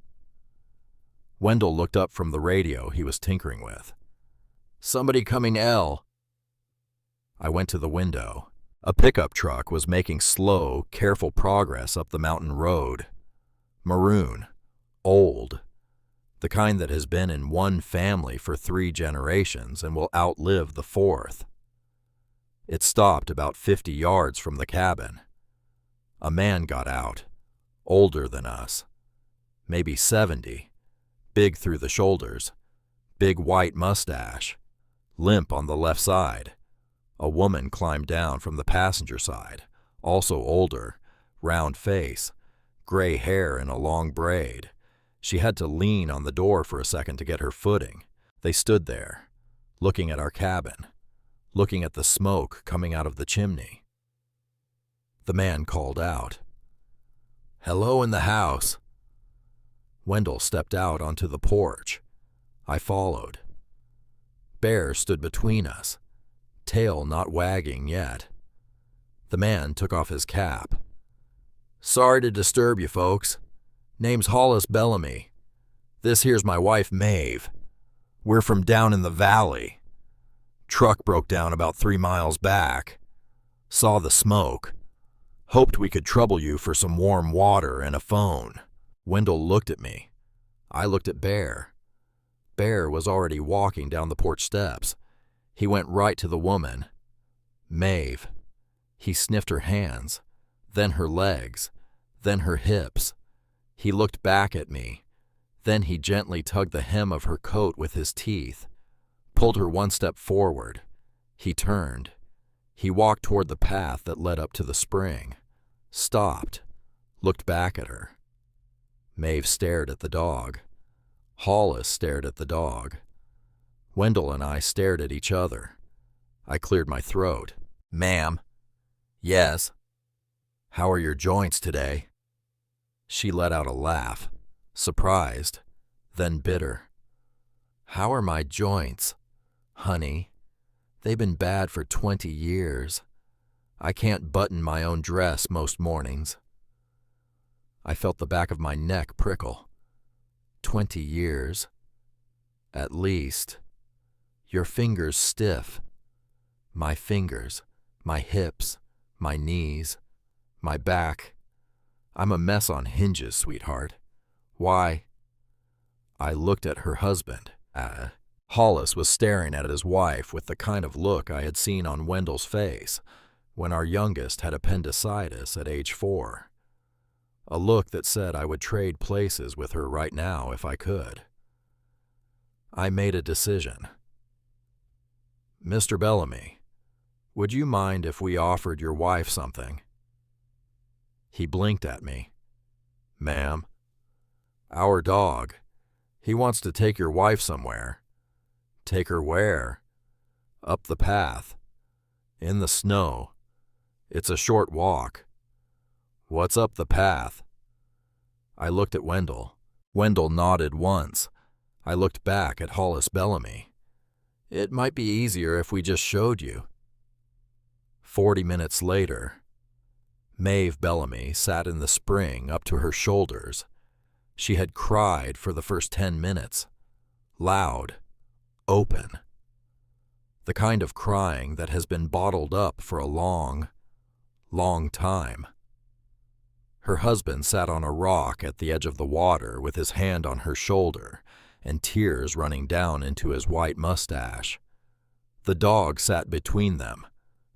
Wendell looked up from the radio he was tinkering with. "Somebody coming, El." I went to the window. A pickup truck was making slow, careful progress up the mountain road. Maroon. Old. The kind that has been in one family for 3 generations and will outlive the 4th. It stopped about 50 yards from the cabin. A man got out, older than us, maybe 70, big through the shoulders, big white mustache, limp on the left side. A woman climbed down from the passenger side, also older, round face, gray hair in a long braid. She had to lean on the door for a second to get her footing. They stood there, looking at our cabin, looking at the smoke coming out of the chimney. The man called out, "Hello in the house." Wendell stepped out onto the porch. I followed. Bear stood between us, tail not wagging yet. The man took off his cap. "Sorry to disturb you folks. Name's Hollis Bellamy. This here's my wife, Maeve. We're from down in the valley. Truck broke down about 3 miles back. Saw the smoke. Hoped we could trouble you for some warm water and a phone." Wendell looked at me. I looked at Bear. Bear was already walking down the porch steps. He went right to the woman. Maeve. He sniffed her hands, then her legs, then her hips. He looked back at me. Then he gently tugged the hem of her coat with his teeth, pulled her 1 step forward. He turned. He walked toward the path that led up to the spring, stopped, looked back at her. Maeve stared at the dog. Hollis stared at the dog. Wendell and I stared at each other. I cleared my throat. "Ma'am." "Yes." "How are your joints today?" She let out a laugh, surprised, then bitter. "How are my joints? Honey, they've been bad for 20 years. I can't button my own dress most mornings." I felt the back of my neck prickle. 20 years. At least. Your fingers stiff. My fingers, my hips, my knees, my back. I'm a mess on hinges, sweetheart. Why? I looked at her husband. Hollis was staring at his wife with the kind of look I had seen on Wendell's face when our youngest had appendicitis at age 4. A look that said I would trade places with her right now if I could. I made a decision. "Mr. Bellamy, would you mind if we offered your wife something?" He blinked at me. "Ma'am?" "Our dog. He wants to take your wife somewhere." "Take her where?" Up the path. In the snow. It's a short walk. What's up the path? I looked at Wendell. Wendell nodded once. I looked back at Hollis Bellamy. It might be easier if we just showed you. 40 minutes later, Maeve Bellamy sat in the spring up to her shoulders. She had cried for the first 10 minutes. Loud. Open. The kind of crying that has been bottled up for a long, long time. Her husband sat on a rock at the edge of the water with his hand on her shoulder and tears running down into his white mustache. The dog sat between them.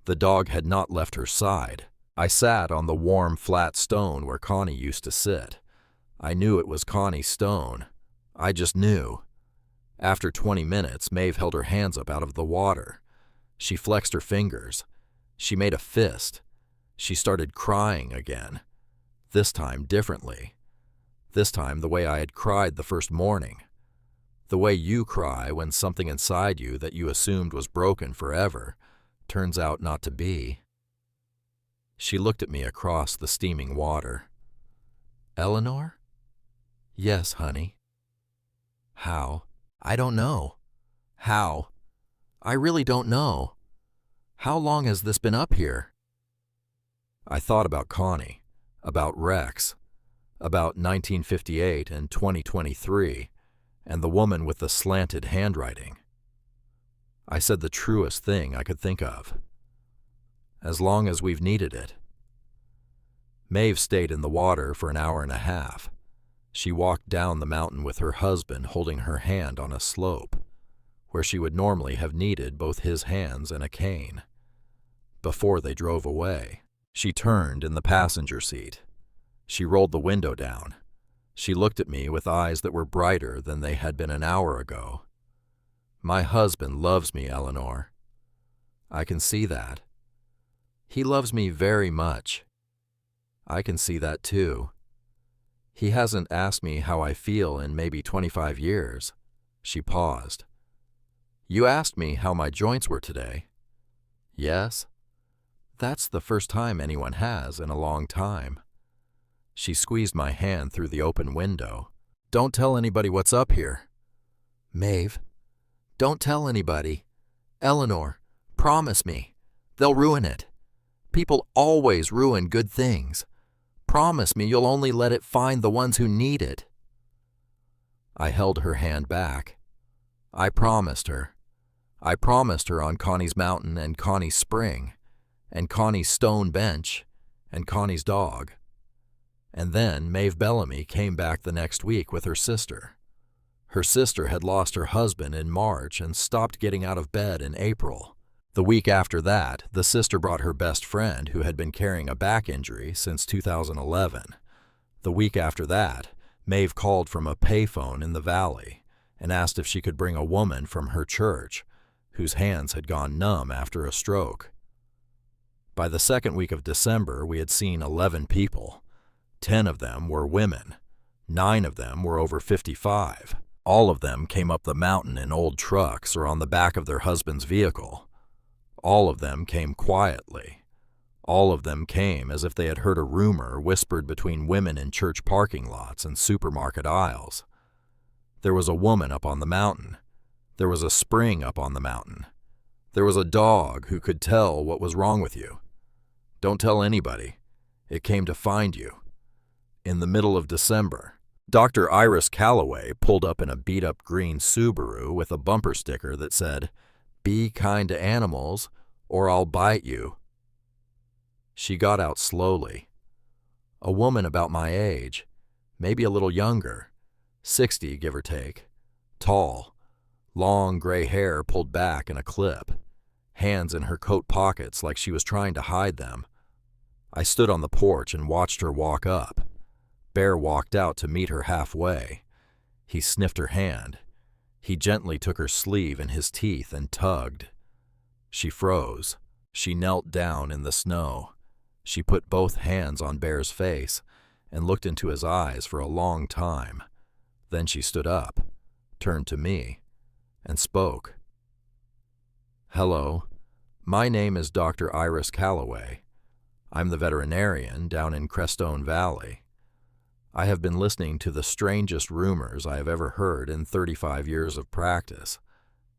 The dog had not left her side. I sat on the warm, flat stone where Connie used to sit. I knew it was Connie's stone. I just knew. After 20 minutes, Maeve held her hands up out of the water. She flexed her fingers. She made a fist. She started crying again. This time differently. This time the way I had cried the first morning. The way you cry when something inside you that you assumed was broken forever turns out not to be. She looked at me across the steaming water. Eleanor? Yes, honey. How? I don't know. How? I really don't know. How long has this been up here? I thought about Connie, about Rex, about 1958 and 2023, and the woman with the slanted handwriting. I said the truest thing I could think of. As long as we've needed it. Maeve stayed in the water for an hour and a half. She walked down the mountain with her husband holding her hand on a slope, where she would normally have needed both his hands and a cane. Before they drove away, she turned in the passenger seat. She rolled the window down. She looked at me with eyes that were brighter than they had been an hour ago. My husband loves me, Eleanor. I can see that. He loves me very much. I can see that too. He hasn't asked me how I feel in maybe 25 years. She paused. You asked me how my joints were today. Yes? That's the first time anyone has in a long time. She squeezed my hand through the open window. Don't tell anybody what's up here. Maeve, don't tell anybody. Eleanor, promise me. They'll ruin it. People always ruin good things. Promise me you'll only let it find the ones who need it. I held her hand back. I promised her. I promised her on Connie's mountain and Connie's spring, and Connie's stone bench, and Connie's dog. And then Maeve Bellamy came back the next week with her sister. Her sister had lost her husband in March and stopped getting out of bed in April. The week after that, the sister brought her best friend who had been carrying a back injury since 2011. The week after that, Maeve called from a payphone in the valley and asked if she could bring a woman from her church whose hands had gone numb after a stroke. By the second week of December, we had seen 11 people. 10 of them were women. 9 of them were over 55. All of them came up the mountain in old trucks or on the back of their husband's vehicle. All of them came quietly. All of them came as if they had heard a rumor whispered between women in church parking lots and supermarket aisles. There was a woman up on the mountain. There was a spring up on the mountain. There was a dog who could tell what was wrong with you. Don't tell anybody. It came to find you. In the middle of December, Dr. Iris Calloway pulled up in a beat-up green Subaru with a bumper sticker that said, "Be kind to animals, or I'll bite you." She got out slowly. A woman about my age, maybe a little younger, 60 give or take, tall, long gray hair pulled back in a clip, hands in her coat pockets like she was trying to hide them. I stood on the porch and watched her walk up. Bear walked out to meet her halfway. He sniffed her hand. He gently took her sleeve in his teeth and tugged. She froze. She knelt down in the snow. She put both hands on Bear's face and looked into his eyes for a long time. Then she stood up, turned to me, and spoke. Hello, my name is Dr. Iris Calloway. I'm the veterinarian down in Crestone Valley. I have been listening to the strangest rumors I have ever heard in 35 years of practice,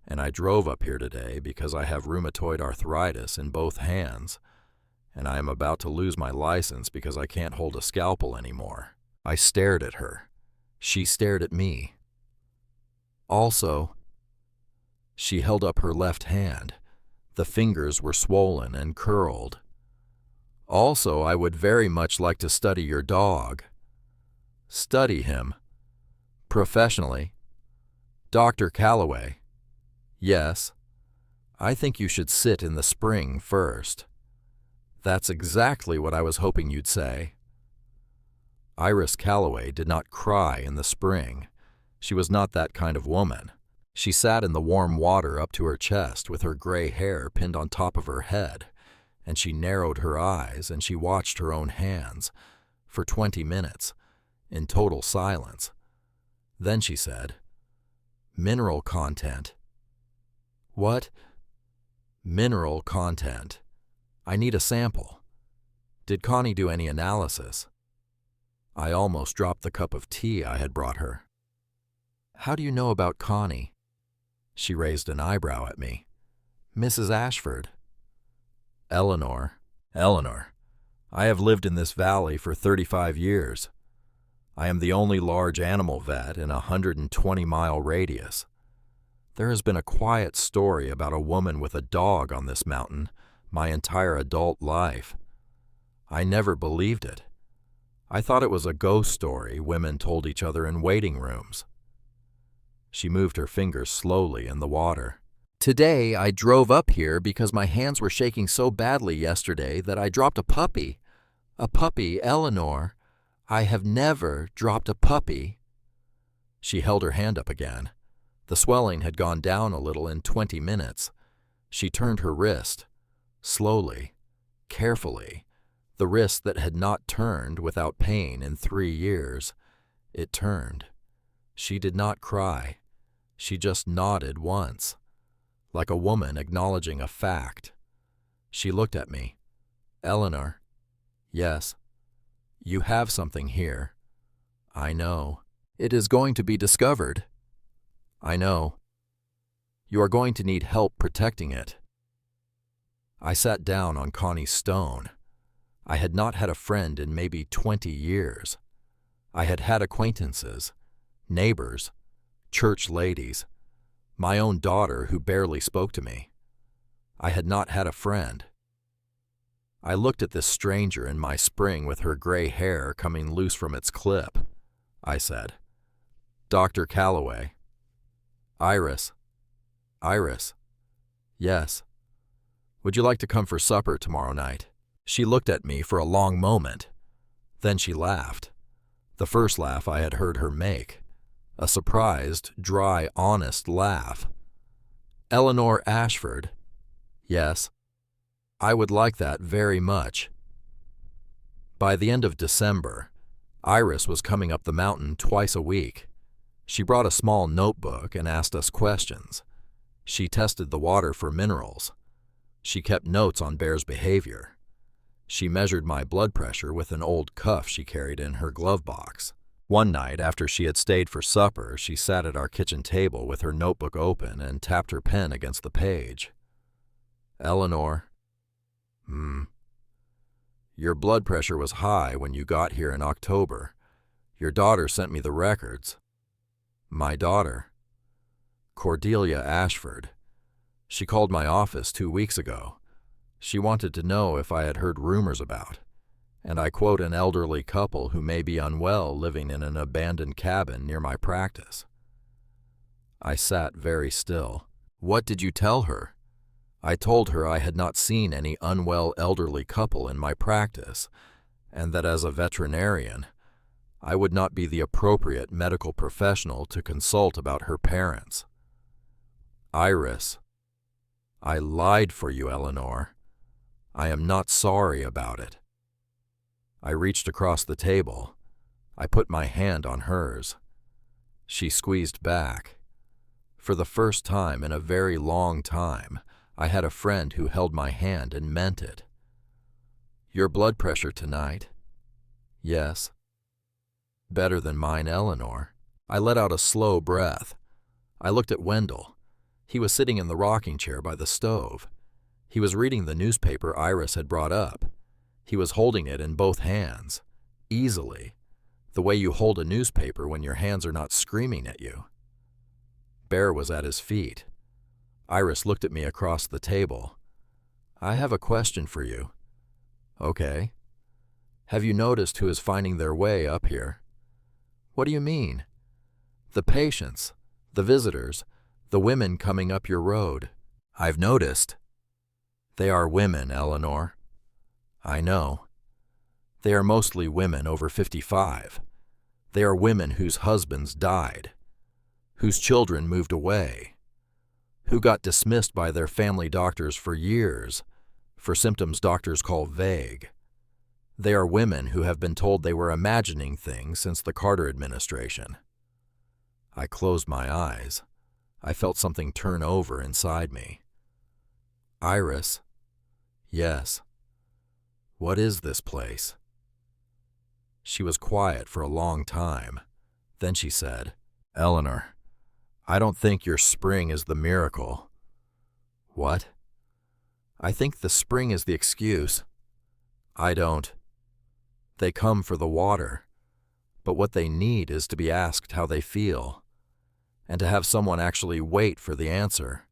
and I drove up here today because I have rheumatoid arthritis in both hands, and I am about to lose my license because I can't hold a scalpel anymore. I stared at her. She stared at me. Also, she held up her left hand. The fingers were swollen and curled. Also, I would very much like to study your dog. Study him. Professionally. Dr. Calloway. Yes. I think you should sit in the spring first. That's exactly what I was hoping you'd say. Iris Calloway did not cry in the spring. She was not that kind of woman. She sat in the warm water up to her chest with her gray hair pinned on top of her head, and she narrowed her eyes and she watched her own hands for 20 minutes in total silence. Then she said, "Mineral content." What? Mineral content. I need a sample. Did Connie do any analysis? I almost dropped the cup of tea I had brought her. How do you know about Connie? She raised an eyebrow at me. Mrs. Ashford. Eleanor. I have lived in this valley for 35 years. I am the only large animal vet in a 120-mile radius. There has been a quiet story about a woman with a dog on this mountain my entire adult life. I never believed it. I thought it was a ghost story women told each other in waiting rooms. She moved her fingers slowly in the water. Today I drove up here because my hands were shaking so badly yesterday that I dropped a puppy. A puppy, Eleanor. I have never dropped a puppy. She held her hand up again. The swelling had gone down a little in 20 minutes. She turned her wrist. Slowly, carefully, the wrist that had not turned without pain in 3 years. It turned. She did not cry. She just nodded once, like a woman acknowledging a fact. She looked at me. Eleanor. Yes. You have something here. I know. It is going to be discovered. I know. You are going to need help protecting it. I sat down on Connie's stone. I had not had a friend in maybe 20 years. I had had acquaintances, neighbors, church ladies, my own daughter who barely spoke to me. I had not had a friend. I looked at this stranger in my spring with her gray hair coming loose from its clip. I said, Dr. Calloway. Iris. Yes. Would you like to come for supper tomorrow night? She looked at me for a long moment. Then she laughed. The first laugh I had heard her make. A surprised, dry, honest laugh. Eleanor Ashford. Yes. I would like that very much. By the end of December, Iris was coming up the mountain twice a week. She brought a small notebook and asked us questions. She tested the water for minerals. She kept notes on Bear's behavior. She measured my blood pressure with an old cuff she carried in her glove box. One night, after she had stayed for supper, she sat at our kitchen table with her notebook open and tapped her pen against the page. Eleanor. Your blood pressure was high when you got here in October. Your daughter sent me the records. My daughter. Cordelia Ashford. She called my office 2 weeks ago. She wanted to know if I had heard rumors about, and I quote an elderly couple who may be unwell living in an abandoned cabin near my practice. I sat very still. What did you tell her? I told her I had not seen any unwell elderly couple in my practice, and that as a veterinarian, I would not be the appropriate medical professional to consult about her parents. Iris. I lied for you, Eleanor. I am not sorry about it. I reached across the table. I put my hand on hers. She squeezed back. For the first time in a very long time, I had a friend who held my hand and meant it. Your blood pressure tonight? Yes. Better than mine, Eleanor. I let out a slow breath. I looked at Wendell. He was sitting in the rocking chair by the stove. He was reading the newspaper Iris had brought up. He was holding it in both hands, easily, the way you hold a newspaper when your hands are not screaming at you. Bear was at his feet. Iris looked at me across the table. I have a question for you. Okay. Have you noticed who is finding their way up here? What do you mean? The patients, the visitors, the women coming up your road. I've noticed. They are women, Eleanor. I know. They are mostly women over 55. They are women whose husbands died, whose children moved away, who got dismissed by their family doctors for years, for symptoms doctors call vague. They are women who have been told they were imagining things since the Carter administration. I closed my eyes. I felt something turn over inside me. Iris? Yes. What is this place? She was quiet for a long time. Then she said, Eleanor, I don't think your spring is the miracle. What? I think the spring is the excuse. I don't. They come for the water, but what they need is to be asked how they feel, and to have someone actually wait for the answer.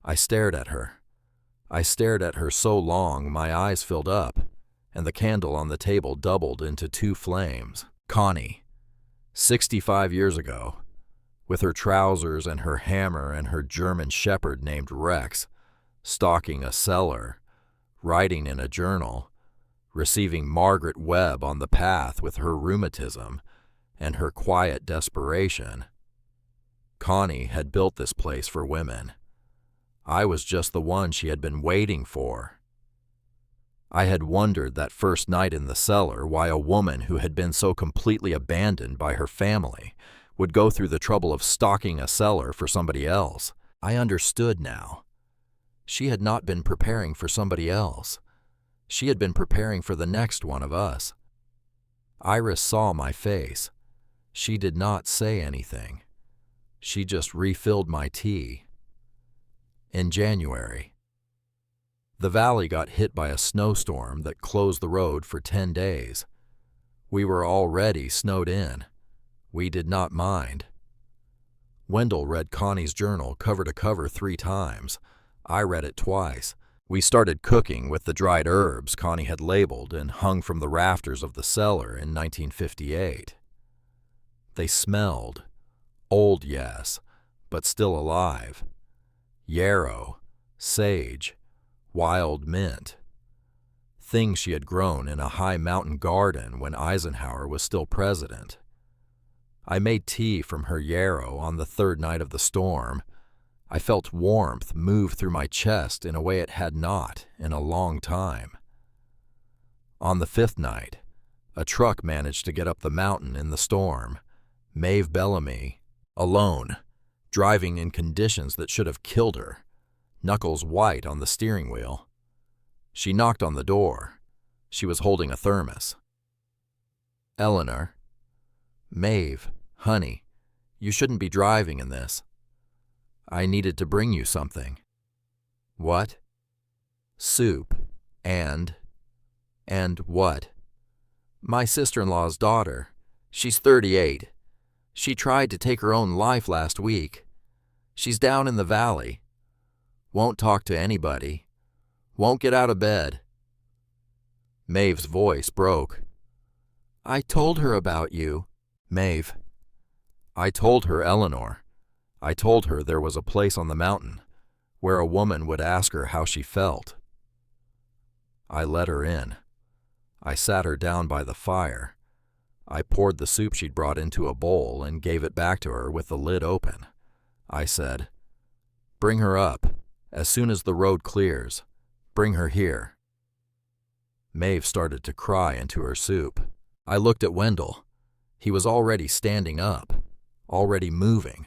I stared at her. I stared at her so long my eyes filled up, and the candle on the table doubled into 2 flames. Connie, 65 years ago, with her trousers and her hammer and her German shepherd named Rex, stalking a cellar, writing in a journal, receiving Margaret Webb on the path with her rheumatism and her quiet desperation. Connie had built this place for women. I was just the one she had been waiting for. I had wondered that first night in the cellar why a woman who had been so completely abandoned by her family would go through the trouble of stalking a cellar for somebody else. I understood now. She had not been preparing for somebody else. She had been preparing for the next one of us. Iris saw my face. She did not say anything. She just refilled my tea. In January, the valley got hit by a snowstorm that closed the road for 10 days. We were already snowed in. We did not mind. Wendell read Connie's journal cover to cover 3 times. I read it twice. We started cooking with the dried herbs Connie had labeled and hung from the rafters of the cellar in 1958. They smelled. Old, yes, but still alive. Yarrow, sage, wild mint. Things she had grown in a high mountain garden when Eisenhower was still president. I made tea from her yarrow on the 3rd night of the storm. I felt warmth move through my chest in a way it had not in a long time. On the 5th night, a truck managed to get up the mountain in the storm. Maeve Bellamy, alone, driving in conditions that should have killed her, knuckles white on the steering wheel. She knocked on the door. She was holding a thermos. Eleanor. Maeve, honey, you shouldn't be driving in this. I needed to bring you something. What? Soup. And what? My sister-in-law's daughter. She's 38. She tried to take her own life last week. She's down in the valley. Won't talk to anybody. Won't get out of bed. Maeve's voice broke. I told her about you. Maeve. I told her, Eleanor. I told her there was a place on the mountain where a woman would ask her how she felt. I let her in. I sat her down by the fire. I poured the soup she'd brought into a bowl and gave it back to her with the lid open. I said, Bring her up. As soon as the road clears, bring her here. Maeve started to cry into her soup. I looked at Wendell. He was already standing up, already moving,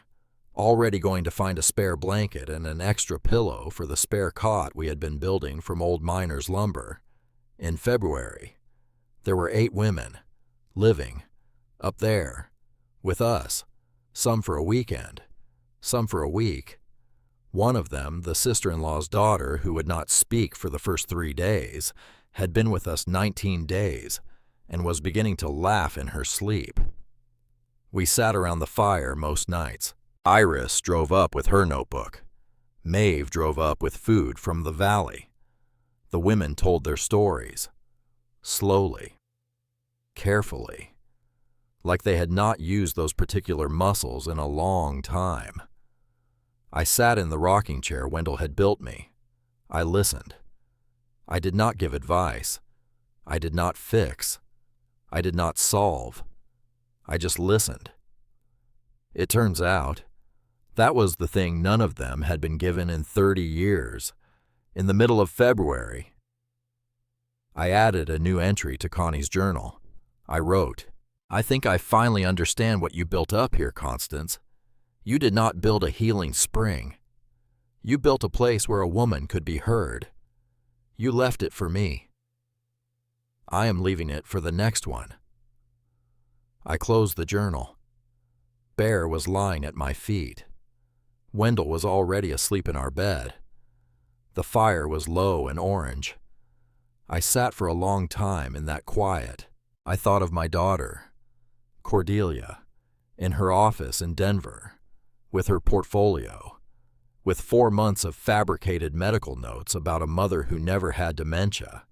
already going to find a spare blanket and an extra pillow for the spare cot we had been building from old miners' lumber. In February, there were 8 women, living, up there, with us, some for a weekend, some for a week. One of them, the sister-in-law's daughter who would not speak for the first 3 days, had been with us 19 days and was beginning to laugh in her sleep. We sat around the fire most nights. Iris drove up with her notebook. Maeve drove up with food from the valley. The women told their stories, slowly, carefully, like they had not used those particular muscles in a long time. I sat in the rocking chair Wendell had built me. I listened. I did not give advice. I did not fix. I did not solve. I just listened. It turns out, that was the thing none of them had been given in 30 years. In the middle of February, I added a new entry to Connie's journal. I wrote, "I think I finally understand what you built up here, Constance. You did not build a healing spring. You built a place where a woman could be heard. You left it for me. I am leaving it for the next one." I closed the journal. Bear was lying at my feet. Wendell was already asleep in our bed. The fire was low and orange. I sat for a long time in that quiet. I thought of my daughter, Cordelia, in her office in Denver, with her portfolio, with 4 months of fabricated medical notes about a mother who never had dementia.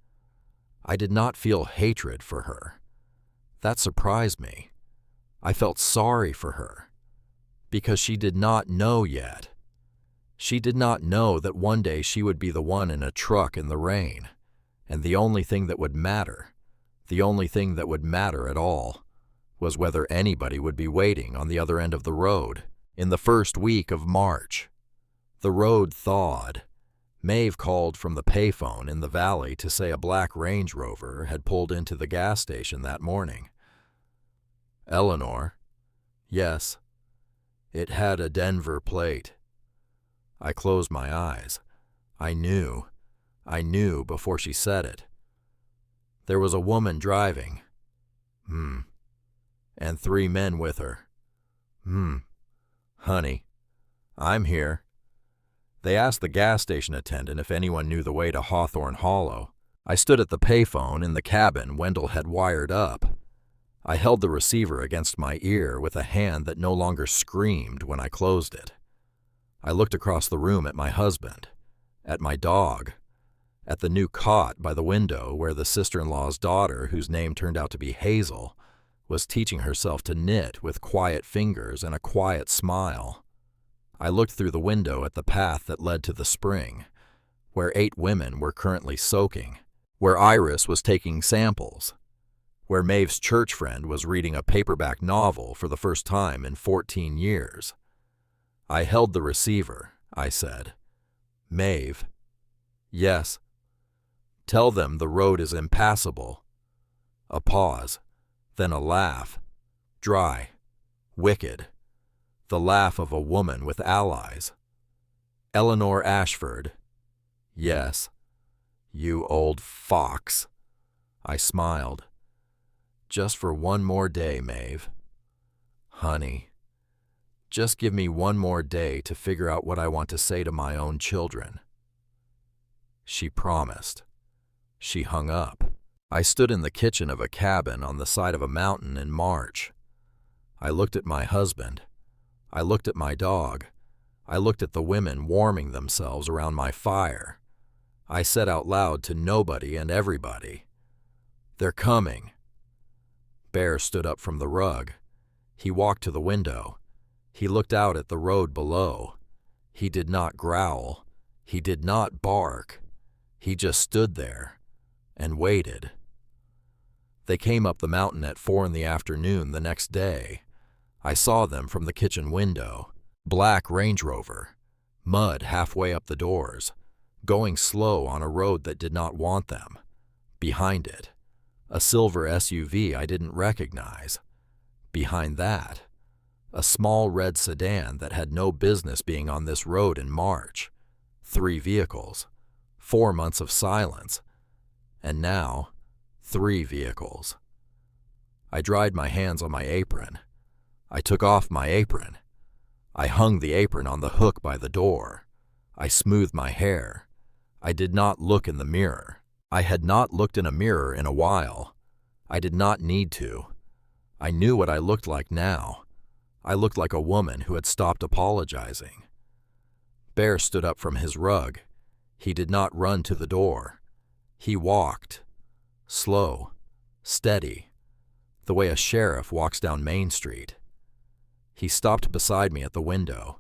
I did not feel hatred for her. That surprised me. I felt sorry for her, because she did not know yet. She did not know that one day she would be the one in a truck in the rain, and the only thing that would matter, the only thing that would matter at all, was whether anybody would be waiting on the other end of the road in the first week of March. The road thawed. Maeve called from the payphone in the valley to say a black Range Rover had pulled into the gas station that morning. Eleanor, yes, it had a Denver plate. I closed my eyes. I knew before she said it. There was a woman driving. And 3 men with her. Honey, I'm here. They asked the gas station attendant if anyone knew the way to Hawthorne Hollow. I stood at the payphone in the cabin Wendell had wired up. I held the receiver against my ear with a hand that no longer screamed when I closed it. I looked across the room at my husband, at my dog, at the new cot by the window where the sister-in-law's daughter, whose name turned out to be Hazel, was teaching herself to knit with quiet fingers and a quiet smile. I looked through the window at the path that led to the spring, where 8 women were currently soaking, where Iris was taking samples, where Maeve's church friend was reading a paperback novel for the first time in 14 years. I held the receiver. I said, "Maeve, yes. Tell them the road is impassable." A pause, then a laugh, dry, wicked, the laugh of a woman with allies. "Eleanor Ashford, yes. You old fox." I smiled. "Just for one more day, Maeve. Honey, just give me one more day to figure out what I want to say to my own children." She promised. She hung up. I stood in the kitchen of a cabin on the side of a mountain in March. I looked at my husband. I looked at my dog. I looked at the women warming themselves around my fire. I said out loud to nobody and everybody, "They're coming." Bear stood up from the rug. He walked to the window. He looked out at the road below. He did not growl. He did not bark. He just stood there and waited. They came up the mountain at 4 in the afternoon the next day. I saw them from the kitchen window. Black Range Rover, mud halfway up the doors, going slow on a road that did not want them. Behind it, a silver SUV I didn't recognize. Behind that, A small red sedan that had no business being on this road in March. 3 vehicles. 4 months of silence. And now, 3 vehicles. I dried my hands on my apron. I took off my apron. I hung the apron on the hook by the door. I smoothed my hair. I did not look in the mirror. I had not looked in a mirror in a while. I did not need to. I knew what I looked like now. I looked like a woman who had stopped apologizing. Bear stood up from his rug. He did not run to the door. He walked. Slow. Steady. The way a sheriff walks down Main Street. He stopped beside me at the window.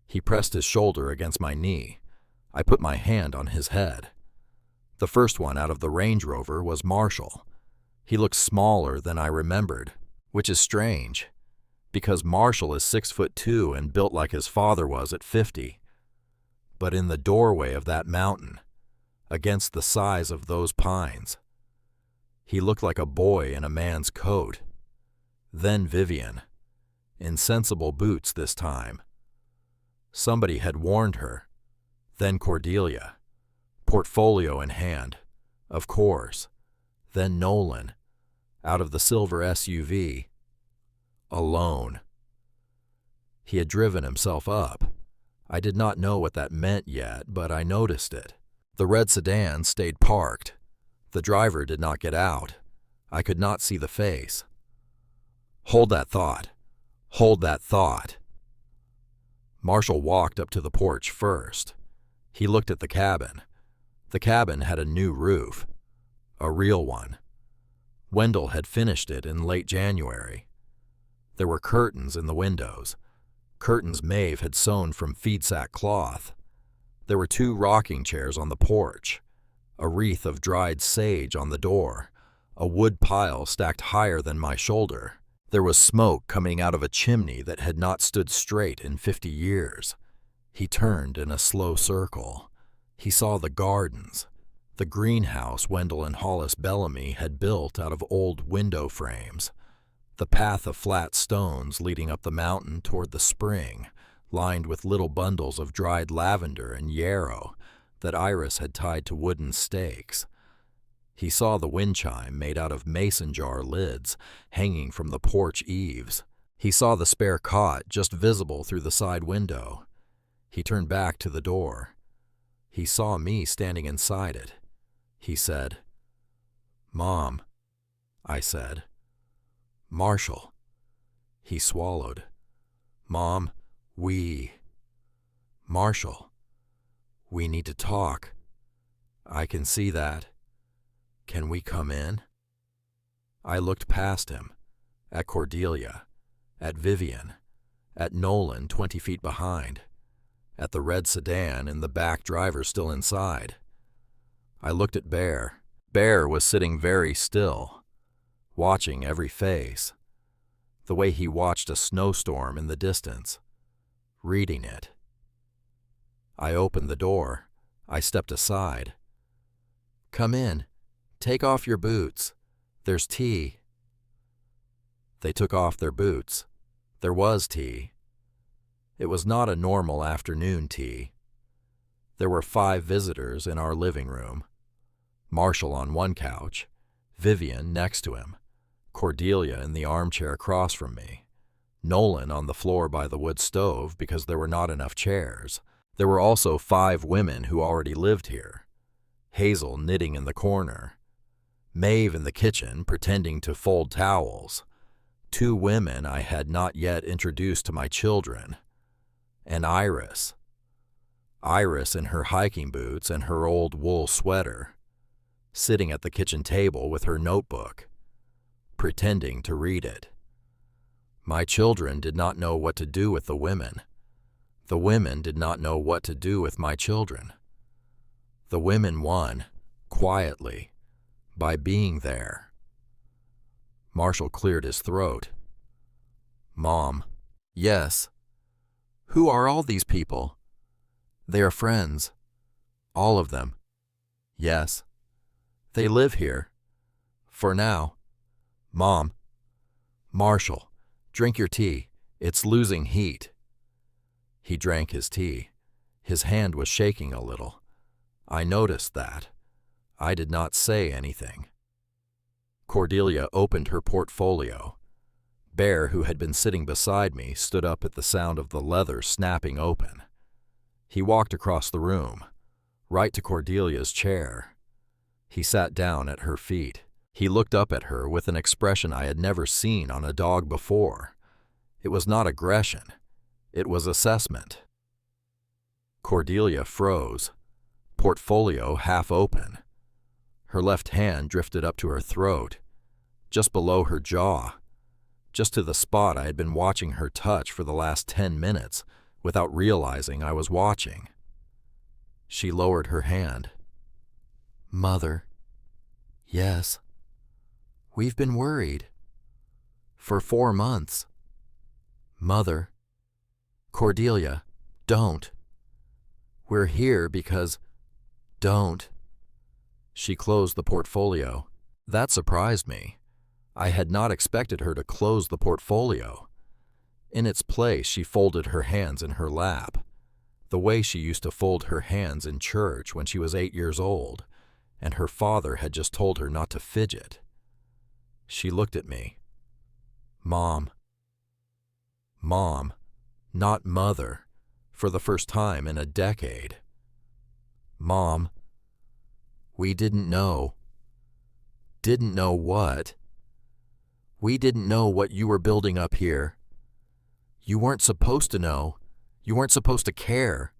He pressed his shoulder against my knee. I put my hand on his head. The first one out of the Range Rover was Marshall. He looked smaller than I remembered, which is strange, because Marshall is 6'2" and built like his father was at 50. But in the doorway of that mountain, against the size of those pines, he looked like a boy in a man's coat. Then Vivian, in sensible boots this time. Somebody had warned her. Then Cordelia, portfolio in hand, of course. Then Nolan, out of the silver SUV, alone. He had driven himself up. I did not know what that meant yet, but I noticed it. The red sedan stayed parked. The driver did not get out. I could not see the face. Hold that thought. Hold that thought. Marshall walked up to the porch first. He looked at the cabin. The cabin had a new roof. A real one. Wendell had finished it in late January. There were curtains in the windows. Curtains Maeve had sewn from feedsack cloth. There were 2 rocking chairs on the porch. A wreath of dried sage on the door. A wood pile stacked higher than my shoulder. There was smoke coming out of a chimney that had not stood straight in 50 years. He turned in a slow circle. He saw the gardens, the greenhouse Wendell and Hollis Bellamy had built out of old window frames, the path of flat stones leading up the mountain toward the spring, lined with little bundles of dried lavender and yarrow that Iris had tied to wooden stakes. He saw the wind chime made out of mason jar lids hanging from the porch eaves. He saw the spare cot just visible through the side window. He turned back to the door. He saw me standing inside it. He said, "Mom," I said. "Marshall." He swallowed. "Mom, Marshall, we need to talk. I can see that. Can we come in?" I looked past him, at Cordelia, at Vivian, at Nolan 20 feet behind, at the red sedan and the back driver still inside. I looked at Bear. Bear was sitting very still, watching every face, the way he watched a snowstorm in the distance, reading it. I opened the door. I stepped aside. "Come in. Take off your boots. There's tea." They took off their boots. There was tea. It was not a normal afternoon tea. There were 5 visitors in our living room. Marshall on one couch, Vivian next to him, Cordelia in the armchair across from me, Nolan on the floor by the wood stove because there were not enough chairs. There were also 5 women who already lived here. Hazel knitting in the corner. Maeve in the kitchen pretending to fold towels. 2 women I had not yet introduced to my children. And Iris. Iris in her hiking boots and her old wool sweater, sitting at the kitchen table with her notebook, pretending to read it. My children did not know what to do with the women. The women did not know what to do with my children. The women won, quietly, by being there. Marshall cleared his throat. "Mom." "Yes." "Who are all these people?" "They are friends." "All of them?" "Yes." "They live here?" "For now." "Mom." "Marshall, drink your tea. It's losing heat. He drank his tea. His hand was shaking a little. I noticed that. I did not say anything. Cordelia opened her portfolio. Bear, who had been sitting beside me, stood up at the sound of the leather snapping open. He walked across the room, right to Cordelia's chair. He sat down at her feet. He looked up at her with an expression I had never seen on a dog before. It was not aggression. It was assessment. Cordelia froze, portfolio half open. Her left hand drifted up to her throat, just below her jaw, just to the spot I had been watching her touch for the last 10 minutes without realizing I was watching. She lowered her hand. Mother. Yes. We've been worried. For 4 months. Mother. Cordelia, don't. We're here because... Don't. She closed the portfolio. That surprised me. I had not expected her to close the portfolio. In its place, she folded her hands in her lap, the way she used to fold her hands in church when she was 8 years old, and her father had just told her not to fidget. She looked at me. Mom. Mom, not mother, for the first time in a decade. Mom. We didn't know. Didn't know what? We didn't know what you were building up here. You weren't supposed to know. You weren't supposed to care.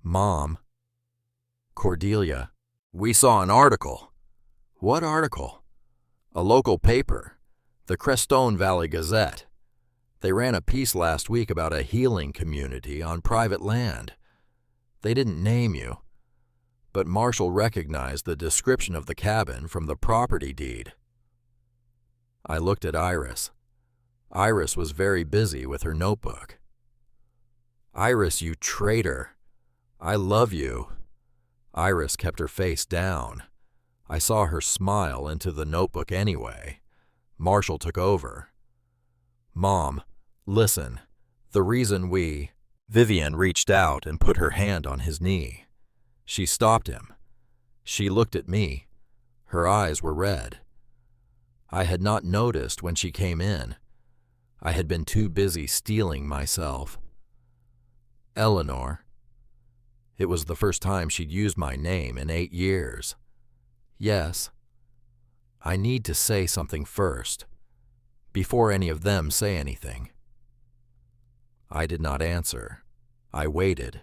Mom. Cordelia. We saw an article. What article? A local paper, the Crestone Valley Gazette. They ran a piece last week about a healing community on private land. They didn't name you, but Marshall recognized the description of the cabin from the property deed. I looked at Iris. Iris was very busy with her notebook. Iris, you traitor. I love you. Iris kept her face down. I saw her smile into the notebook anyway. Marshall took over. Mom, listen. The reason we... Vivian reached out and put her hand on his knee. She stopped him. She looked at me. Her eyes were red. I had not noticed when she came in. I had been too busy steeling myself. Eleanor. It was the first time she'd used my name in 8 years. Yes. I need to say something first, before any of them say anything. I did not answer. I waited.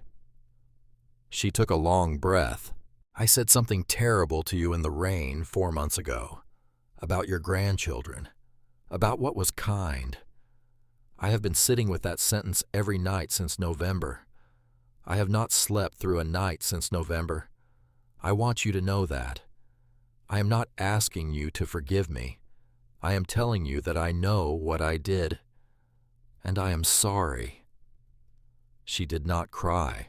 She took a long breath. I said something terrible to you in the rain 4 months ago, about your grandchildren, about what was kind. I have been sitting with that sentence every night since November. I have not slept through a night since November. I want you to know that. I am not asking you to forgive me. I am telling you that I know what I did, and I am sorry. She did not cry.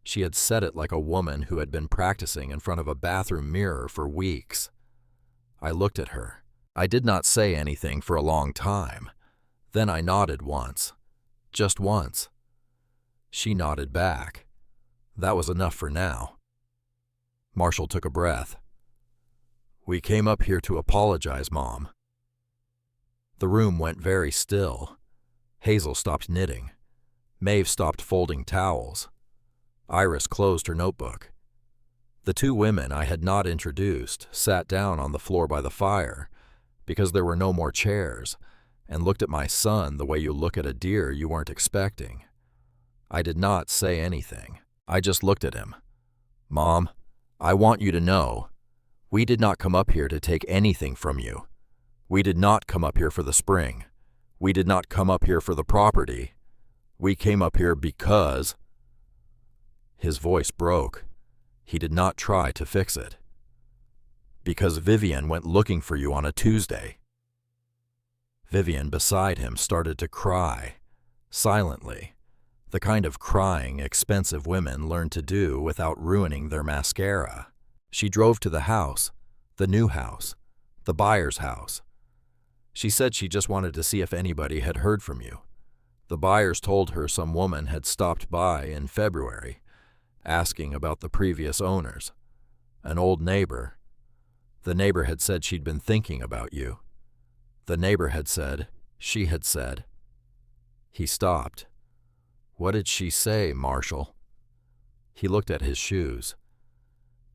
She had said it like a woman who had been practicing in front of a bathroom mirror for weeks. I looked at her. I did not say anything for a long time. Then I nodded once. Just once. She nodded back. That was enough for now. Marshall took a breath. We came up here to apologize, Mom. The room went very still. Hazel stopped knitting. Maeve stopped folding towels. Iris closed her notebook. The 2 women I had not introduced sat down on the floor by the fire because there were no more chairs and looked at my son the way you look at a deer you weren't expecting. I did not say anything. I just looked at him. Mom, I want you to know, we did not come up here to take anything from you. We did not come up here for the spring. We did not come up here for the property. We came up here because... His voice broke. He did not try to fix it. Because Vivian went looking for you on a Tuesday. Vivian beside him started to cry, silently, the kind of crying expensive women learn to do without ruining their mascara. She drove to the house, the new house, the buyer's house. She said she just wanted to see if anybody had heard from you. The buyers told her some woman had stopped by in February, asking about the previous owners. An old neighbor. The neighbor had said she'd been thinking about you. The neighbor had said, she had said. He stopped. What did she say, Marshall? He looked at his shoes.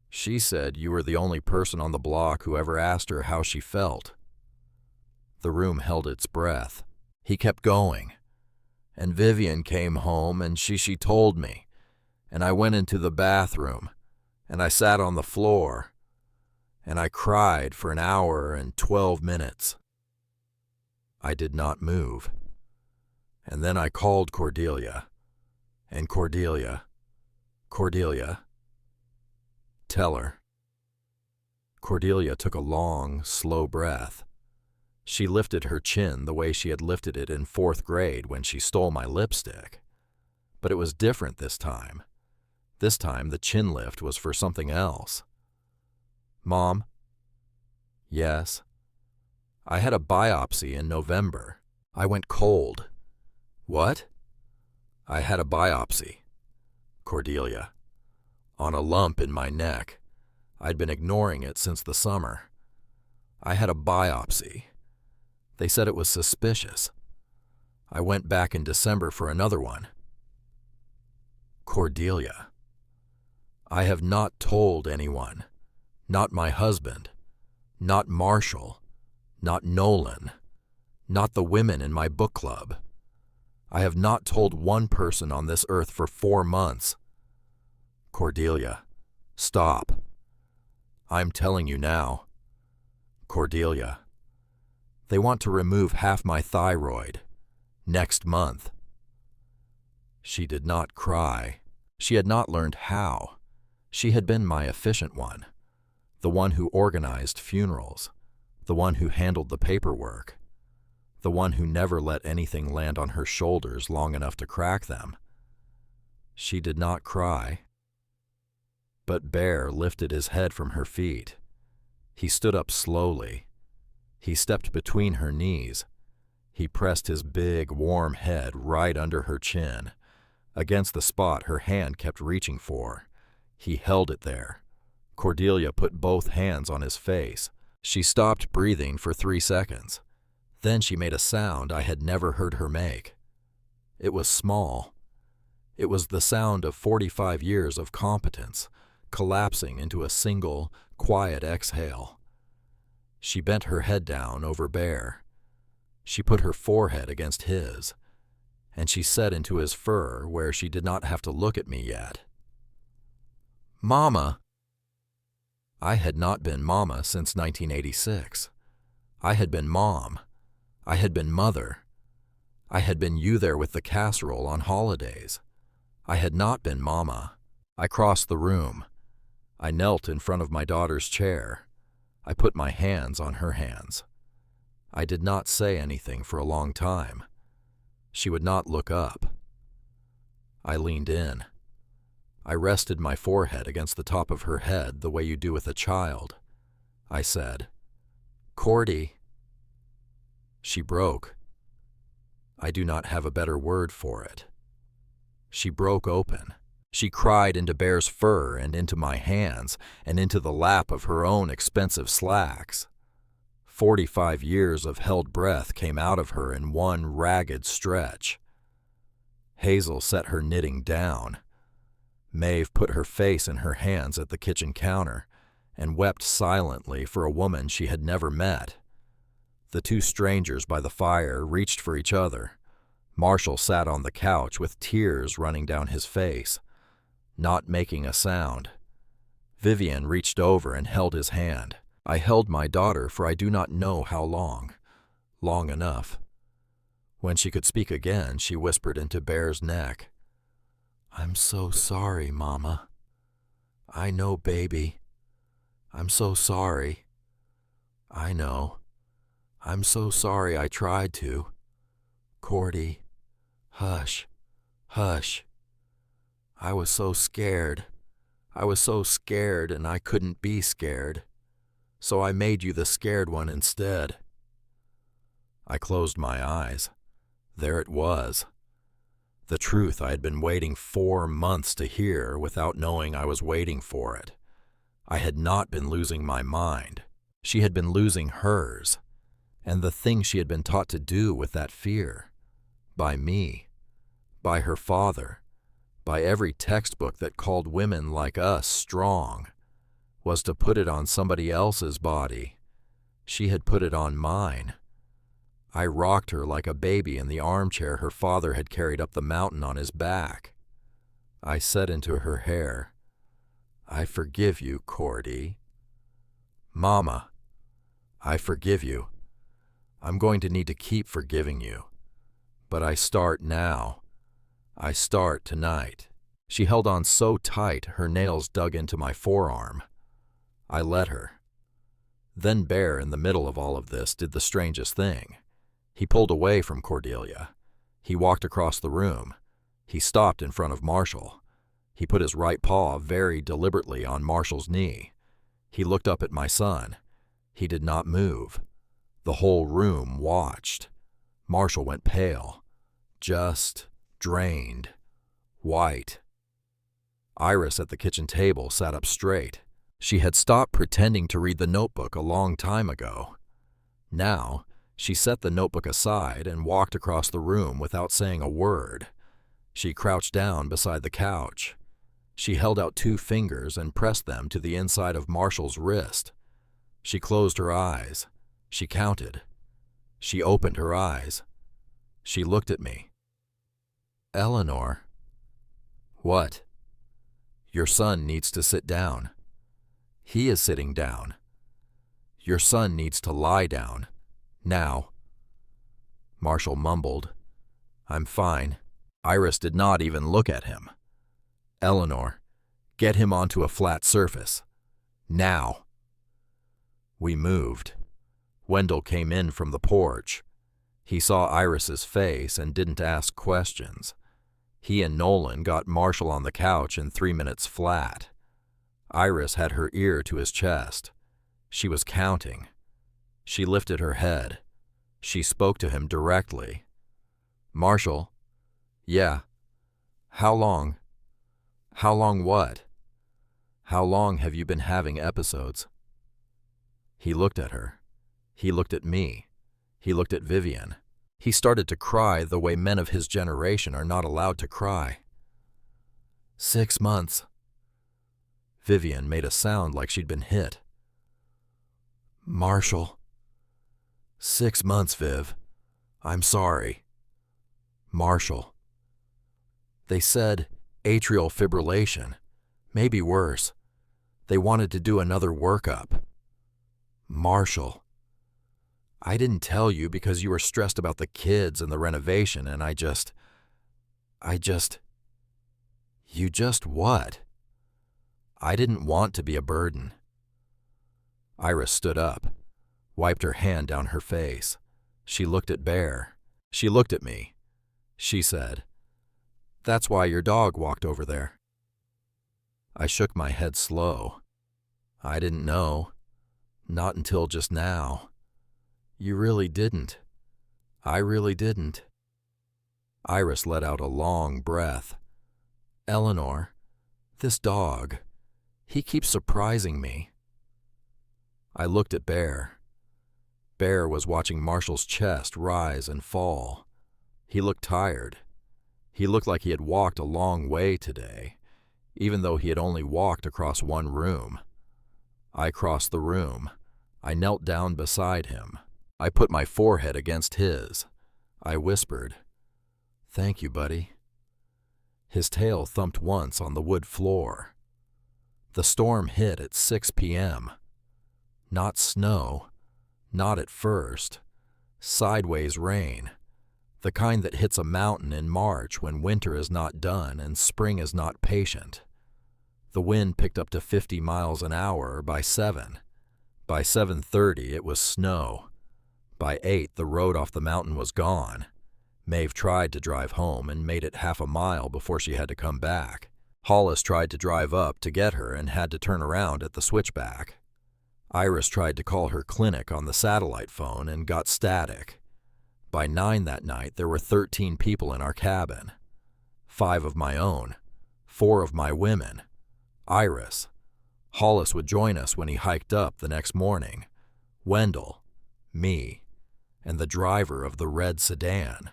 She said you were the only person on the block who ever asked her how she felt. The room held its breath. He kept going. And Vivian came home and she told me. And I went into the bathroom. And I sat on the floor. And I cried for an hour and 12 minutes. I did not move. And then I called Cordelia. And Cordelia, tell her. Cordelia took a long, slow breath. She lifted her chin the way she had lifted it in 4th grade when she stole my lipstick. But it was different this time. This time the chin lift was for something else. Mom? Yes. I had a biopsy in November. I went cold. What? I had a biopsy. Cordelia. On a lump in my neck. I'd been ignoring it since the summer. I had a biopsy. They said it was suspicious. I went back in December for another one. Cordelia. I have not told anyone. Not my husband. Not Marshall. Not Nolan. Not the women in my book club. I have not told one person on this earth for 4 months. Cordelia. Stop. I'm telling you now. Cordelia. They want to remove half my thyroid. Next month. She did not cry. She had not learned how. She had been my efficient one. The one who organized funerals. The one who handled the paperwork. The one who never let anything land on her shoulders long enough to crack them. She did not cry. But Bear lifted his head from her feet. He stood up slowly. He stepped between her knees. He pressed his big, warm head right under her chin, against the spot her hand kept reaching for. He held it there. Cordelia put both hands on his face. She stopped breathing for 3 seconds. Then she made a sound I had never heard her make. It was small. It was the sound of 45 years of competence, collapsing into a single, quiet exhale. She bent her head down over Bear. She put her forehead against his, and she said into his fur where she did not have to look at me yet. Mama. I had not been Mama since 1986. I had been Mom. I had been Mother. I had been you there with the casserole on holidays. I had not been Mama. I crossed the room. I knelt in front of my daughter's chair. I put my hands on her hands. I did not say anything for a long time. She would not look up. I leaned in. I rested my forehead against the top of her head the way you do with a child. I said, Cordy. She broke. I do not have a better word for it. She broke open. She cried into Bear's fur and into my hands and into the lap of her own expensive slacks. 45 years of held breath came out of her in one ragged stretch. Hazel set her knitting down. Maeve put her face in her hands at the kitchen counter and wept silently for a woman she had never met. The two strangers by the fire reached for each other. Marshall sat on the couch with tears running down his face, not making a sound. Vivian reached over and held his hand. I held my daughter for I do not know how long. Long enough. When she could speak again, she whispered into Bear's neck, I'm so sorry, Mama. I know, baby. I'm so sorry. I know. I'm so sorry I tried to. Cordy, hush, hush. I was so scared. I was so scared and I couldn't be scared. So I made you the scared one instead. I closed my eyes. There it was. The truth I had been waiting 4 months to hear without knowing I was waiting for it. I had not been losing my mind. She had been losing hers, and the thing she had been taught to do with that fear. By me, by her father, by every textbook that called women like us strong, was to put it on somebody else's body. She had put it on mine. I rocked her like a baby in the armchair her father had carried up the mountain on his back. I said into her hair, "I forgive you, Cordy." "Mama, I forgive you. I'm going to need to keep forgiving you. But I start now. I start tonight." She held on so tight her nails dug into my forearm. I let her. Then Bear, in the middle of all of this, did the strangest thing. He pulled away from Cordelia. He walked across the room. He stopped in front of Marshall. He put his right paw very deliberately on Marshall's knee. He looked up at my son. He did not move. The whole room watched. Marshall went pale, just drained, white. Iris at the kitchen table sat up straight. She had stopped pretending to read the notebook a long time ago. Now, she set the notebook aside and walked across the room without saying a word. She crouched down beside the couch. She held out 2 fingers and pressed them to the inside of Marshall's wrist. She closed her eyes. She counted. She opened her eyes. She looked at me. "Eleanor." "What?" "Your son needs to sit down." "He is sitting down." "Your son needs to lie down. Now." Marshall mumbled, "I'm fine." Iris did not even look at him. "Eleanor, get him onto a flat surface. Now." We moved. Wendell came in from the porch. He saw Iris's face and didn't ask questions. He and Nolan got Marshall on the couch in 3 minutes flat. Iris had her ear to his chest. She was counting. She lifted her head. She spoke to him directly. "Marshall?" "Yeah." "How long?" "How long what?" "How long have you been having episodes?" He looked at her. He looked at me. He looked at Vivian. He started to cry the way men of his generation are not allowed to cry. 6 months. Vivian made a sound like she'd been hit. "Marshall." 6 months, Viv. I'm sorry. Marshall. They said atrial fibrillation. Maybe worse. They wanted to do another workup. Marshall. I didn't tell you because you were stressed about the kids and the renovation, and I just... You just what? I didn't want to be a burden. Iris stood up, wiped her hand down her face. She looked at Bear. She looked at me. She said, "That's why your dog walked over there." I shook my head slow. I didn't know. Not until just now. You really didn't. I really didn't. Iris let out a long breath. Eleanor, this dog, he keeps surprising me. I looked at Bear. Bear was watching Marshall's chest rise and fall. He looked tired. He looked like he had walked a long way today, even though he had only walked across one room. I crossed the room. I knelt down beside him. I put my forehead against his. I whispered, "Thank you, buddy." His tail thumped once on the wood floor. The storm hit at 6 p.m. Not snow, not at first. Sideways rain, the kind that hits a mountain in March when winter is not done and spring is not patient. The wind picked up to 50 miles an hour by 7. By 7:30 it was snow. By 8 the road off the mountain was gone. Maeve tried to drive home and made it half a mile before she had to come back. Hollis tried to drive up to get her and had to turn around at the switchback. Iris tried to call her clinic on the satellite phone and got static. By 9 that night there were 13 people in our cabin. 5 of my own, 4 of my women, Iris. Hollis would join us when he hiked up the next morning, Wendell, me, and the driver of the red sedan.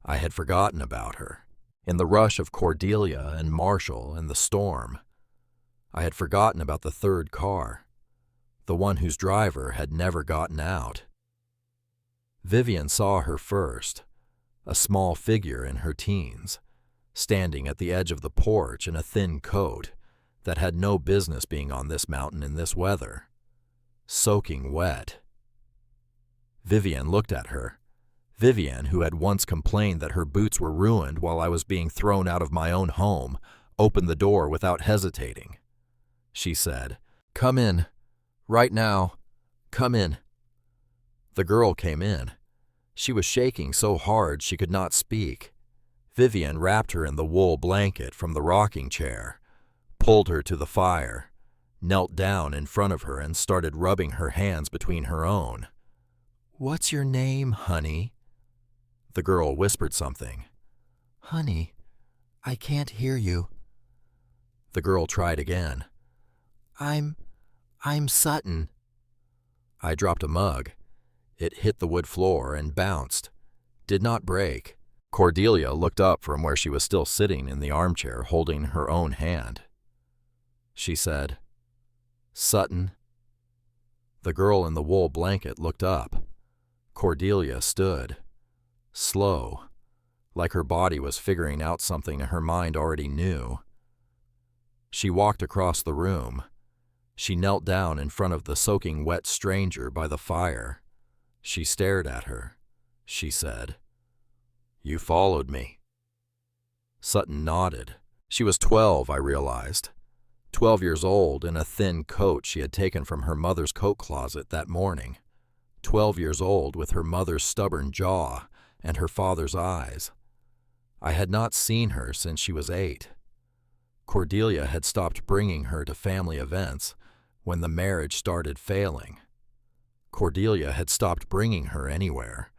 I had forgotten about her. In the rush of Cordelia and Marshall and the storm, I had forgotten about the third car, the one whose driver had never gotten out. Vivian saw her first, a small figure in her teens, standing at the edge of the porch in a thin coat that had no business being on this mountain in this weather, soaking wet. Vivian looked at her. Vivian, who had once complained that her boots were ruined while I was being thrown out of my own home, opened the door without hesitating. She said, "Come in. Right now. Come in." The girl came in. She was shaking so hard she could not speak. Vivian wrapped her in the wool blanket from the rocking chair, pulled her to the fire, knelt down in front of her and started rubbing her hands between her own. "What's your name, honey?" The girl whispered something. "Honey, I can't hear you." The girl tried again. I'm Sutton." I dropped a mug. It hit the wood floor and bounced. Did not break. Cordelia looked up from where she was still sitting in the armchair holding her own hand. She said, "Sutton." The girl in the wool blanket looked up. Cordelia stood, slow, like her body was figuring out something her mind already knew. She walked across the room. She knelt down in front of the soaking wet stranger by the fire. She stared at her. She said, "You followed me." Sutton nodded. She was 12, I realized. 12 years old in a thin coat she had taken from her mother's coat closet that morning. 12 years old with her mother's stubborn jaw and her father's eyes. I had not seen her since she was 8. Cordelia had stopped bringing her to family events when the marriage started failing. Cordelia had stopped bringing her anywhere.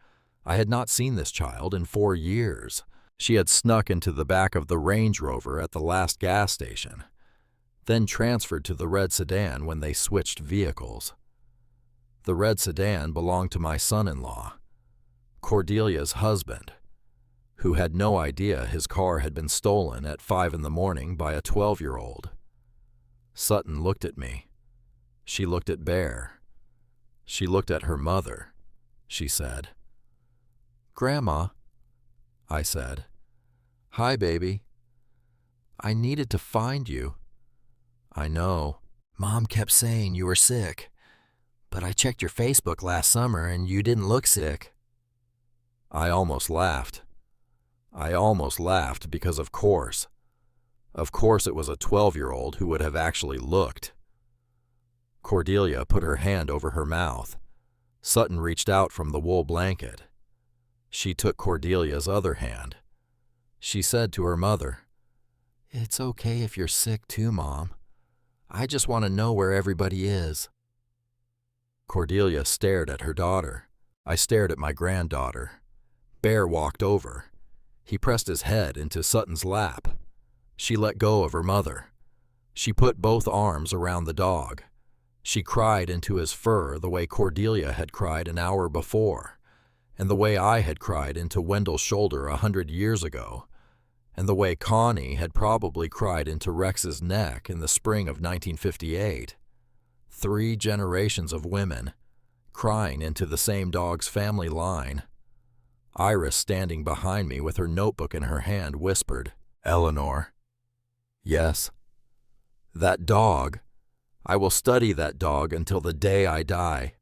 I had not seen this child in 4 years. She had snuck into the back of the Range Rover at the last gas station, then transferred to the red sedan when they switched vehicles. The red sedan belonged to my son-in-law, Cordelia's husband, who had no idea his car had been stolen at 5 in the morning by a 12-year-old. Sutton looked at me. She looked at Bear. She looked at her mother. She said, "Grandma," I said. "Hi, baby." "I needed to find you." "I know. Mom kept saying you were sick. But I checked your Facebook last summer and you didn't look sick." I almost laughed. I almost laughed because of course it was a 12-year-old who would have actually looked. Cordelia put her hand over her mouth. Sutton reached out from the wool blanket. She took Cordelia's other hand. She said to her mother, "It's okay if you're sick too, Mom. I just want to know where everybody is." Cordelia stared at her daughter. I stared at my granddaughter. Bear walked over. He pressed his head into Sutton's lap. She let go of her mother. She put both arms around the dog. She cried into his fur the way Cordelia had cried an hour before, and the way I had cried into Wendell's shoulder 100 years ago, and the way Connie had probably cried into Rex's neck in the spring of 1958. 3 generations of women, crying into the same dog's family line. Iris, standing behind me with her notebook in her hand, whispered, "Eleanor." "Yes." "That dog. I will study that dog until the day I die."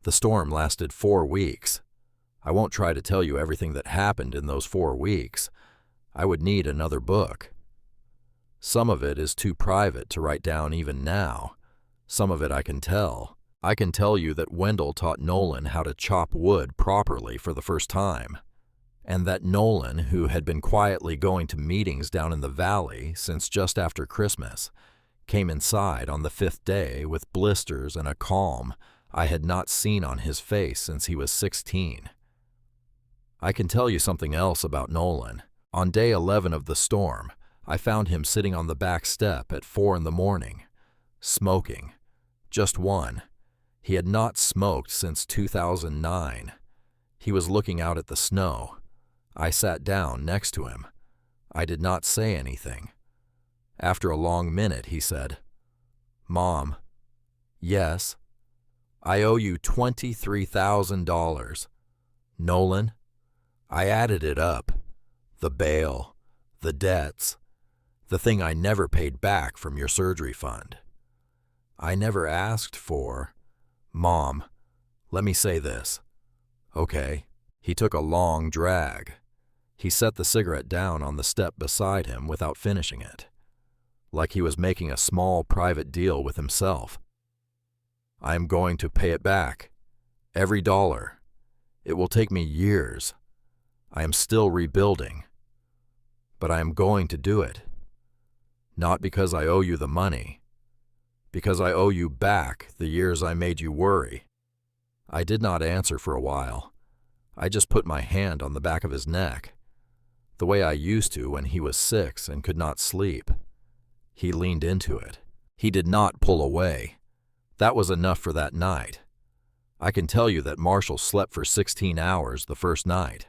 The storm lasted 4 weeks. I won't try to tell you everything that happened in those 4 weeks. I would need another book. Some of it is too private to write down even now. Some of it I can tell. I can tell you that Wendell taught Nolan how to chop wood properly for the first time, and that Nolan, who had been quietly going to meetings down in the valley since just after Christmas, came inside on the 5th day with blisters and a calm I had not seen on his face since he was 16. I can tell you something else about Nolan. On day 11 of the storm, I found him sitting on the back step at 4 in the morning, smoking. Just one. He had not smoked since 2009. He was looking out at the snow. I sat down next to him. I did not say anything. After a long minute, he said, "Mom." "Yes." "I owe you $23,000. "Nolan?" I added it up. The bail, the debts, the thing I never paid back from your surgery fund. I never asked for... Mom, let me say this. Okay. He took a long drag. He set the cigarette down on the step beside him without finishing it, like he was making a small private deal with himself. "I am going to pay it back. Every dollar. It will take me years. I am still rebuilding. But I am going to do it. Not because I owe you the money. Because I owe you back the years I made you worry." I did not answer for a while. I just put my hand on the back of his neck, the way I used to when he was 6 and could not sleep. He leaned into it. He did not pull away. That was enough for that night. I can tell you that Marshall slept for 16 hours the first night,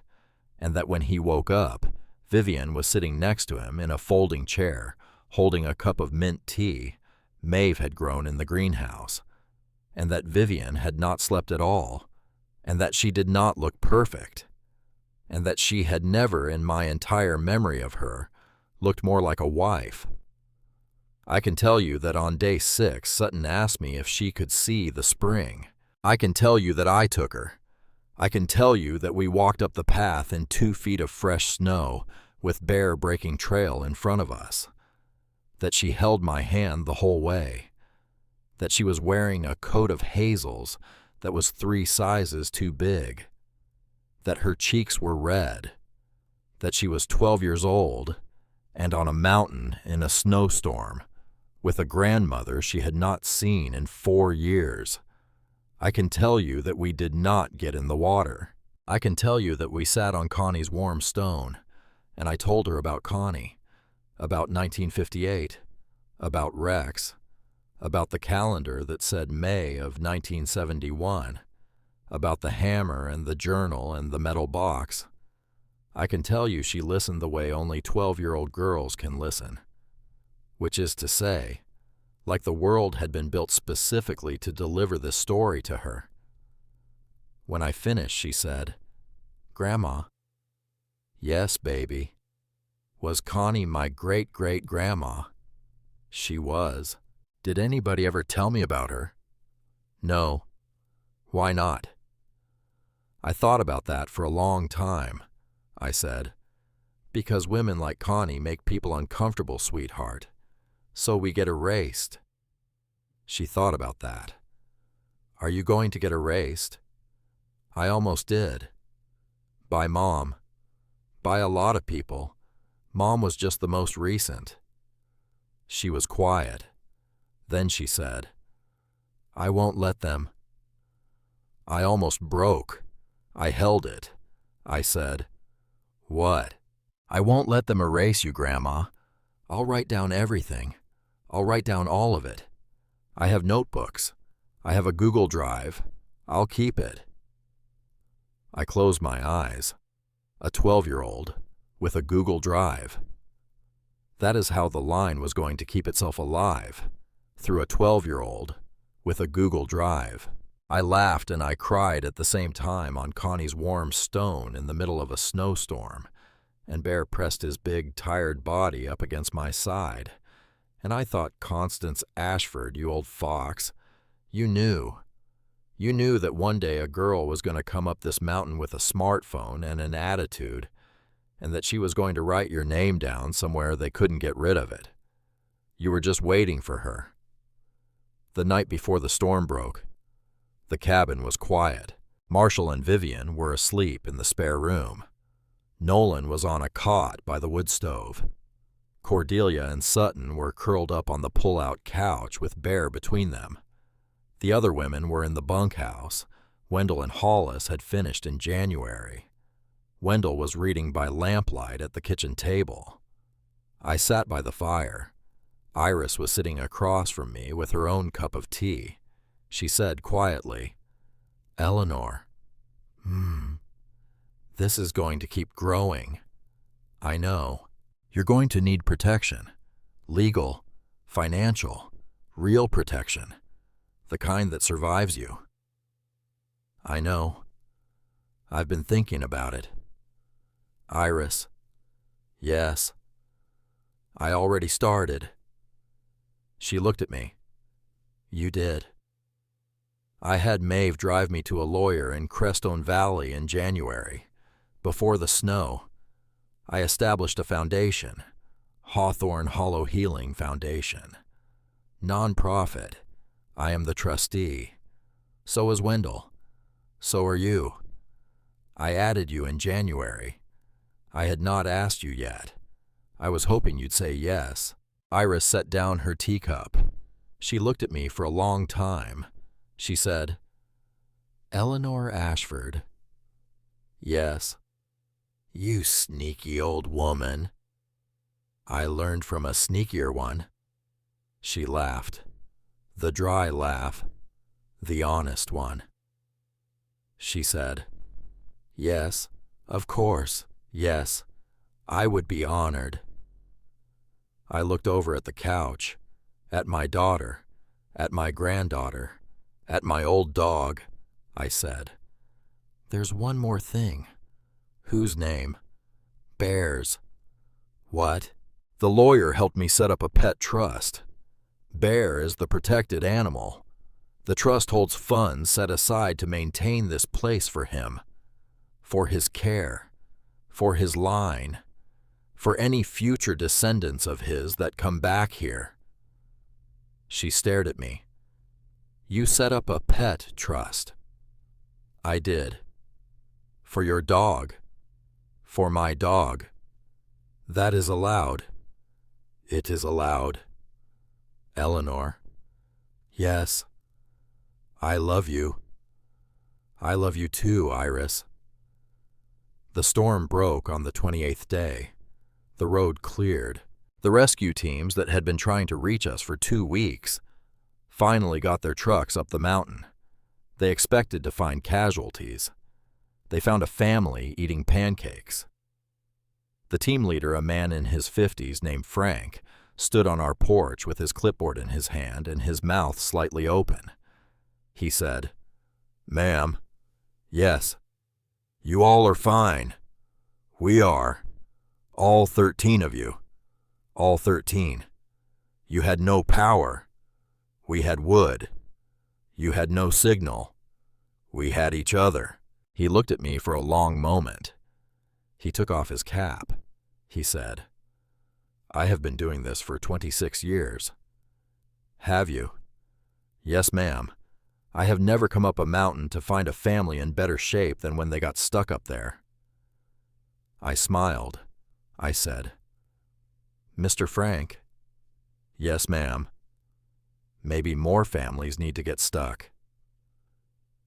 and that when he woke up, Vivian was sitting next to him in a folding chair, holding a cup of mint tea Maeve had grown in the greenhouse, and that Vivian had not slept at all, and that she did not look perfect, and that she had never in my entire memory of her looked more like a wife. I can tell you that on day 6, Sutton asked me if she could see the spring. I can tell you that I took her. I can tell you that we walked up the path in 2 feet of fresh snow with Bear breaking trail in front of us, that she held my hand the whole way, that she was wearing a coat of hazels that was 3 sizes too big, that her cheeks were red, that she was 12 years old and on a mountain in a snowstorm with a grandmother she had not seen in 4 years. I can tell you that we did not get in the water. I can tell you that we sat on Connie's warm stone, and I told her about Connie, about 1958, about Rex, about the calendar that said May of 1971, about the hammer and the journal and the metal box. I can tell you she listened the way only 12-year-old girls can listen, which is to say, like the world had been built specifically to deliver this story to her. When I finished, she said, "Grandma." "Yes, baby." "Was Connie my great-great-grandma?" "She was." "Did anybody ever tell me about her?" "No." "Why not?" "I thought about that for a long time," I said. "Because women like Connie make people uncomfortable, sweetheart. So we get erased." She thought about that. "Are you going to get erased?" "I almost did. By Mom. By a lot of people. Mom was just the most recent." She was quiet. Then she said, "I won't let them." I almost broke. I held it. I said, "What?" "I won't let them erase you, Grandma. I'll write down everything. I'll write down all of it. I have notebooks. I have a Google Drive. I'll keep it." I closed my eyes. A 12-year-old with a Google Drive. That is how the line was going to keep itself alive, through a 12-year-old with a Google Drive. I laughed and I cried at the same time on Connie's warm stone in the middle of a snowstorm, and Bear pressed his big, tired body up against my side. And I thought, "Constance Ashford, you old fox, you knew. You knew that one day a girl was going to come up this mountain with a smartphone and an attitude, and that she was going to write your name down somewhere they couldn't get rid of it. You were just waiting for her." The night before the storm broke, the cabin was quiet. Marshall and Vivian were asleep in the spare room. Nolan was on a cot by the wood stove. Cordelia and Sutton were curled up on the pull-out couch with Bear between them. The other women were in the bunkhouse. Wendell and Hollis had finished in January. Wendell was reading by lamplight at the kitchen table. I sat by the fire. Iris was sitting across from me with her own cup of tea. She said quietly, "Eleanor, this is going to keep growing. I know. You're going to need protection. Legal, financial, real protection. The kind that survives you." "I know. I've been thinking about it." "Iris." "Yes. I already started." She looked at me. "You did." "I had Maeve drive me to a lawyer in Crestone Valley in January. Before the snow, I established a foundation, Hawthorne Hollow Healing Foundation. Non-profit. I am the trustee. So is Wendell. So are you. I added you in January. I had not asked you yet. I was hoping you'd say yes." Iris set down her teacup. She looked at me for a long time. She said, "Eleanor Ashford." "Yes." "You sneaky old woman." "I learned from a sneakier one." She laughed. The dry laugh. The honest one. She said, "Yes, of course, yes. I would be honored." I looked over at the couch, at my daughter, at my granddaughter, at my old dog. I said, "There's one more thing." "Whose name?" "Bear's." "What?" "The lawyer helped me set up a pet trust. Bear is the protected animal. The trust holds funds set aside to maintain this place for him, for his care, for his line, for any future descendants of his that come back here." She stared at me. "You set up a pet trust?" "I did." "For your dog?" "For my dog." "That is allowed?" "It is allowed." "Eleanor." "Yes." "I love you." "I love you too, Iris." The storm broke on the 28th day. The road cleared. The rescue teams that had been trying to reach us for 2 weeks finally got their trucks up the mountain. They expected to find casualties. They found a family eating pancakes. The team leader, a man in his 50s named Frank, stood on our porch with his clipboard in his hand and his mouth slightly open. He said, "Ma'am." "Yes." "You all are fine." "We are. All 13 of you." "All 13. You had no power." "We had wood." "You had no signal." "We had each other." He looked at me for a long moment. He took off his cap. He said, "I have been doing this for 26 years. "Have you?" "Yes, ma'am. I have never come up a mountain to find a family in better shape than when they got stuck up there." I smiled. I said, "Mr. Frank." "Yes, ma'am." "Maybe more families need to get stuck."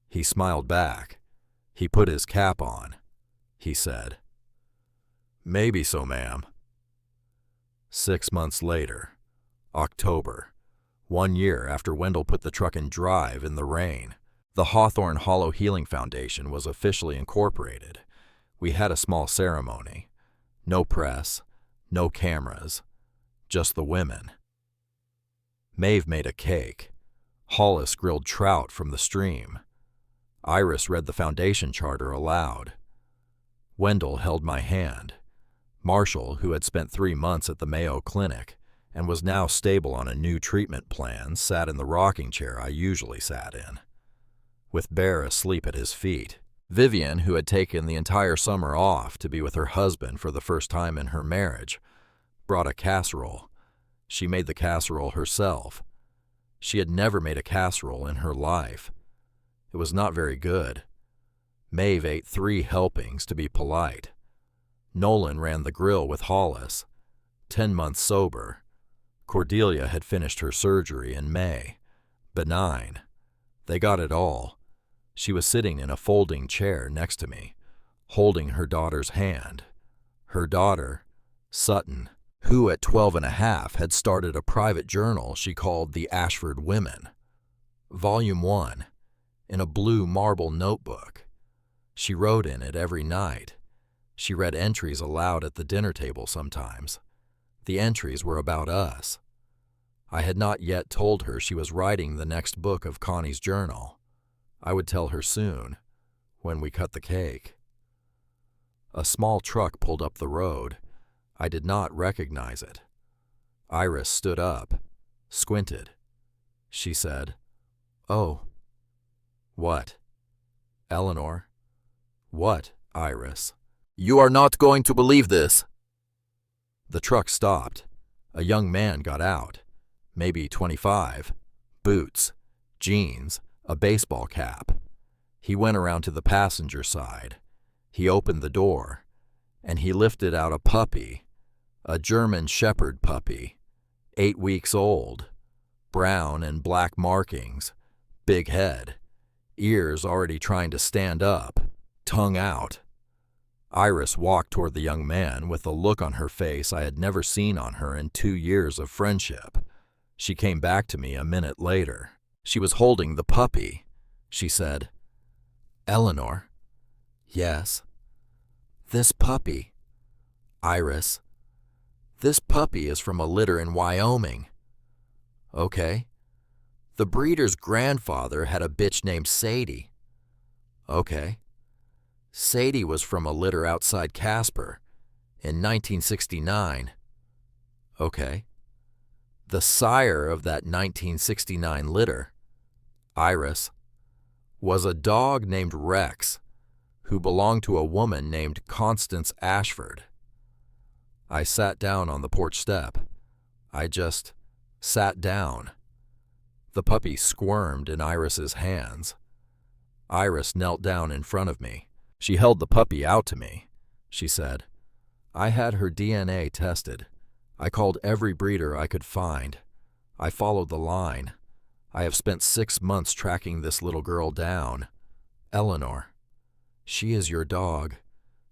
He smiled back. He put his cap on. He said, "Maybe so, ma'am." 6 months later, October, 1 year after Wendell put the truck in drive in the rain, the Hawthorne Hollow Healing Foundation was officially incorporated. We had a small ceremony. No press, no cameras, just the women. Maeve made a cake. Hollis grilled trout from the stream. Iris read the foundation charter aloud. Wendell held my hand. Marshall, who had spent 3 months at the Mayo Clinic and was now stable on a new treatment plan, sat in the rocking chair I usually sat in, with Bear asleep at his feet. Vivian, who had taken the entire summer off to be with her husband for the first time in her marriage, brought a casserole. She made the casserole herself. She had never made a casserole in her life. It was not very good. Maeve ate 3 helpings to be polite. Nolan ran the grill with Hollis. 10 months sober. Cordelia had finished her surgery in May. Benign. They got it all. She was sitting in a folding chair next to me. holding her daughter's hand. Her daughter, Sutton, who at 12 and a half had started a private journal she called the Ashford Women. Volume 1, in a blue marble notebook. She wrote in it every night. She read entries aloud at the dinner table sometimes. The entries were about us. I had not yet told her she was writing the next book of Connie's journal. I would tell her soon, when we cut the cake. A small truck pulled up the road. I did not recognize it. Iris stood up, squinted. She said, "Oh." "What?" "Eleanor." "What, Iris?" "You are not going to believe this." The truck stopped. A young man got out, maybe 25, boots, jeans, a baseball cap. He went around to the passenger side. He opened the door, and he lifted out a puppy, a German Shepherd puppy, 8 weeks old, brown and black markings, big head, ears already trying to stand up, tongue out. Iris walked toward the young man with a look on her face I had never seen on her in 2 years of friendship. She came back to me a minute later. She was holding the puppy. She said, "Eleanor." "Yes." "This puppy." "Iris." "This puppy is from a litter in Wyoming." "Okay." "The breeder's grandfather had a bitch named Sadie." "Okay." "Sadie was from a litter outside Casper in 1969. "Okay." "The sire of that 1969 litter, Iris, was a dog named Rex, who belonged to a woman named Constance Ashford." I sat down on the porch step. I just sat down. The puppy squirmed in Iris's hands. Iris knelt down in front of me. She held the puppy out to me. She said, "I had her DNA tested. I called every breeder I could find. I followed the line. I have spent 6 months tracking this little girl down. Eleanor. She is your dog.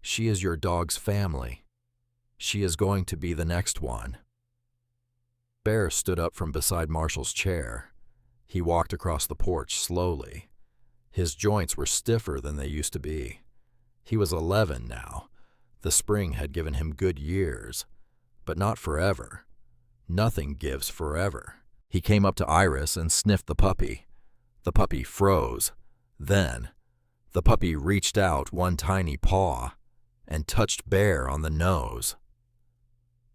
She is your dog's family. She is going to be the next one." Bear stood up from beside Marshall's chair. He walked across the porch slowly. His joints were stiffer than they used to be. He was 11 now. The spring had given him good years, but not forever. Nothing gives forever. He came up to Iris and sniffed the puppy. The puppy froze. Then, the puppy reached out one tiny paw and touched Bear on the nose.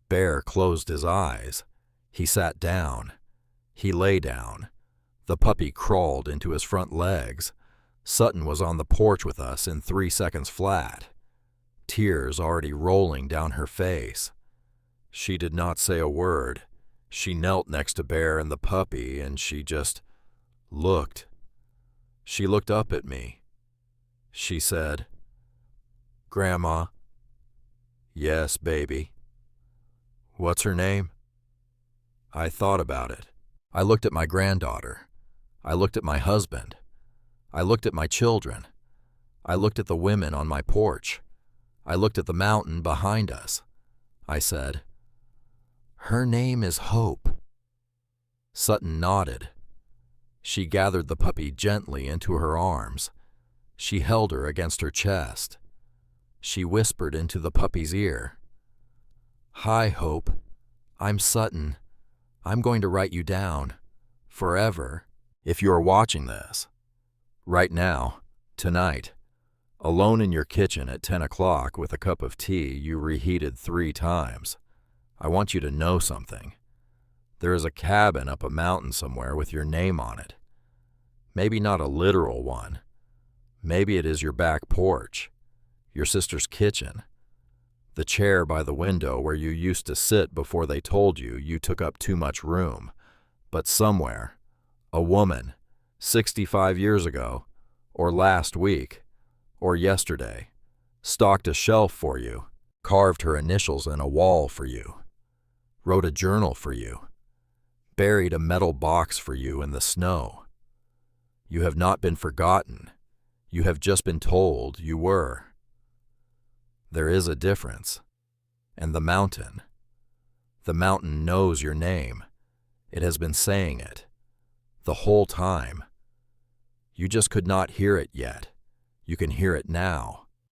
Bear closed his eyes. He sat down. He lay down. The puppy crawled into his front legs. Sutton was on the porch with us in 3 seconds flat, tears already rolling down her face. She did not say a word. She knelt next to Bear and the puppy, and she just looked. She looked up at me. She said, "Grandma." "Yes, baby." "What's her name?" I thought about it. I looked at my granddaughter. I looked at my husband. I looked at my children. I looked at the women on my porch. I looked at the mountain behind us. I said, "Her name is Hope." Sutton nodded. She gathered the puppy gently into her arms. She held her against her chest. She whispered into the puppy's ear, "Hi, Hope. I'm Sutton. I'm going to write you down. Forever. If you are watching this. Right now. Tonight. Alone in your kitchen at 10 o'clock with a cup of tea you reheated 3 times. I want you to know something. There is a cabin up a mountain somewhere with your name on it. Maybe not a literal one. Maybe it is your back porch, your sister's kitchen, the chair by the window where you used to sit before they told you you took up too much room. But somewhere, a woman, 65 years ago, or last week, or yesterday, stocked a shelf for you, carved her initials in a wall for you, wrote a journal for you, buried a metal box for you in the snow. You have not been forgotten. You have just been told you were. there is a difference. And the mountain knows your name. It has been saying it the whole time. You just could not hear it yet. You can hear it now.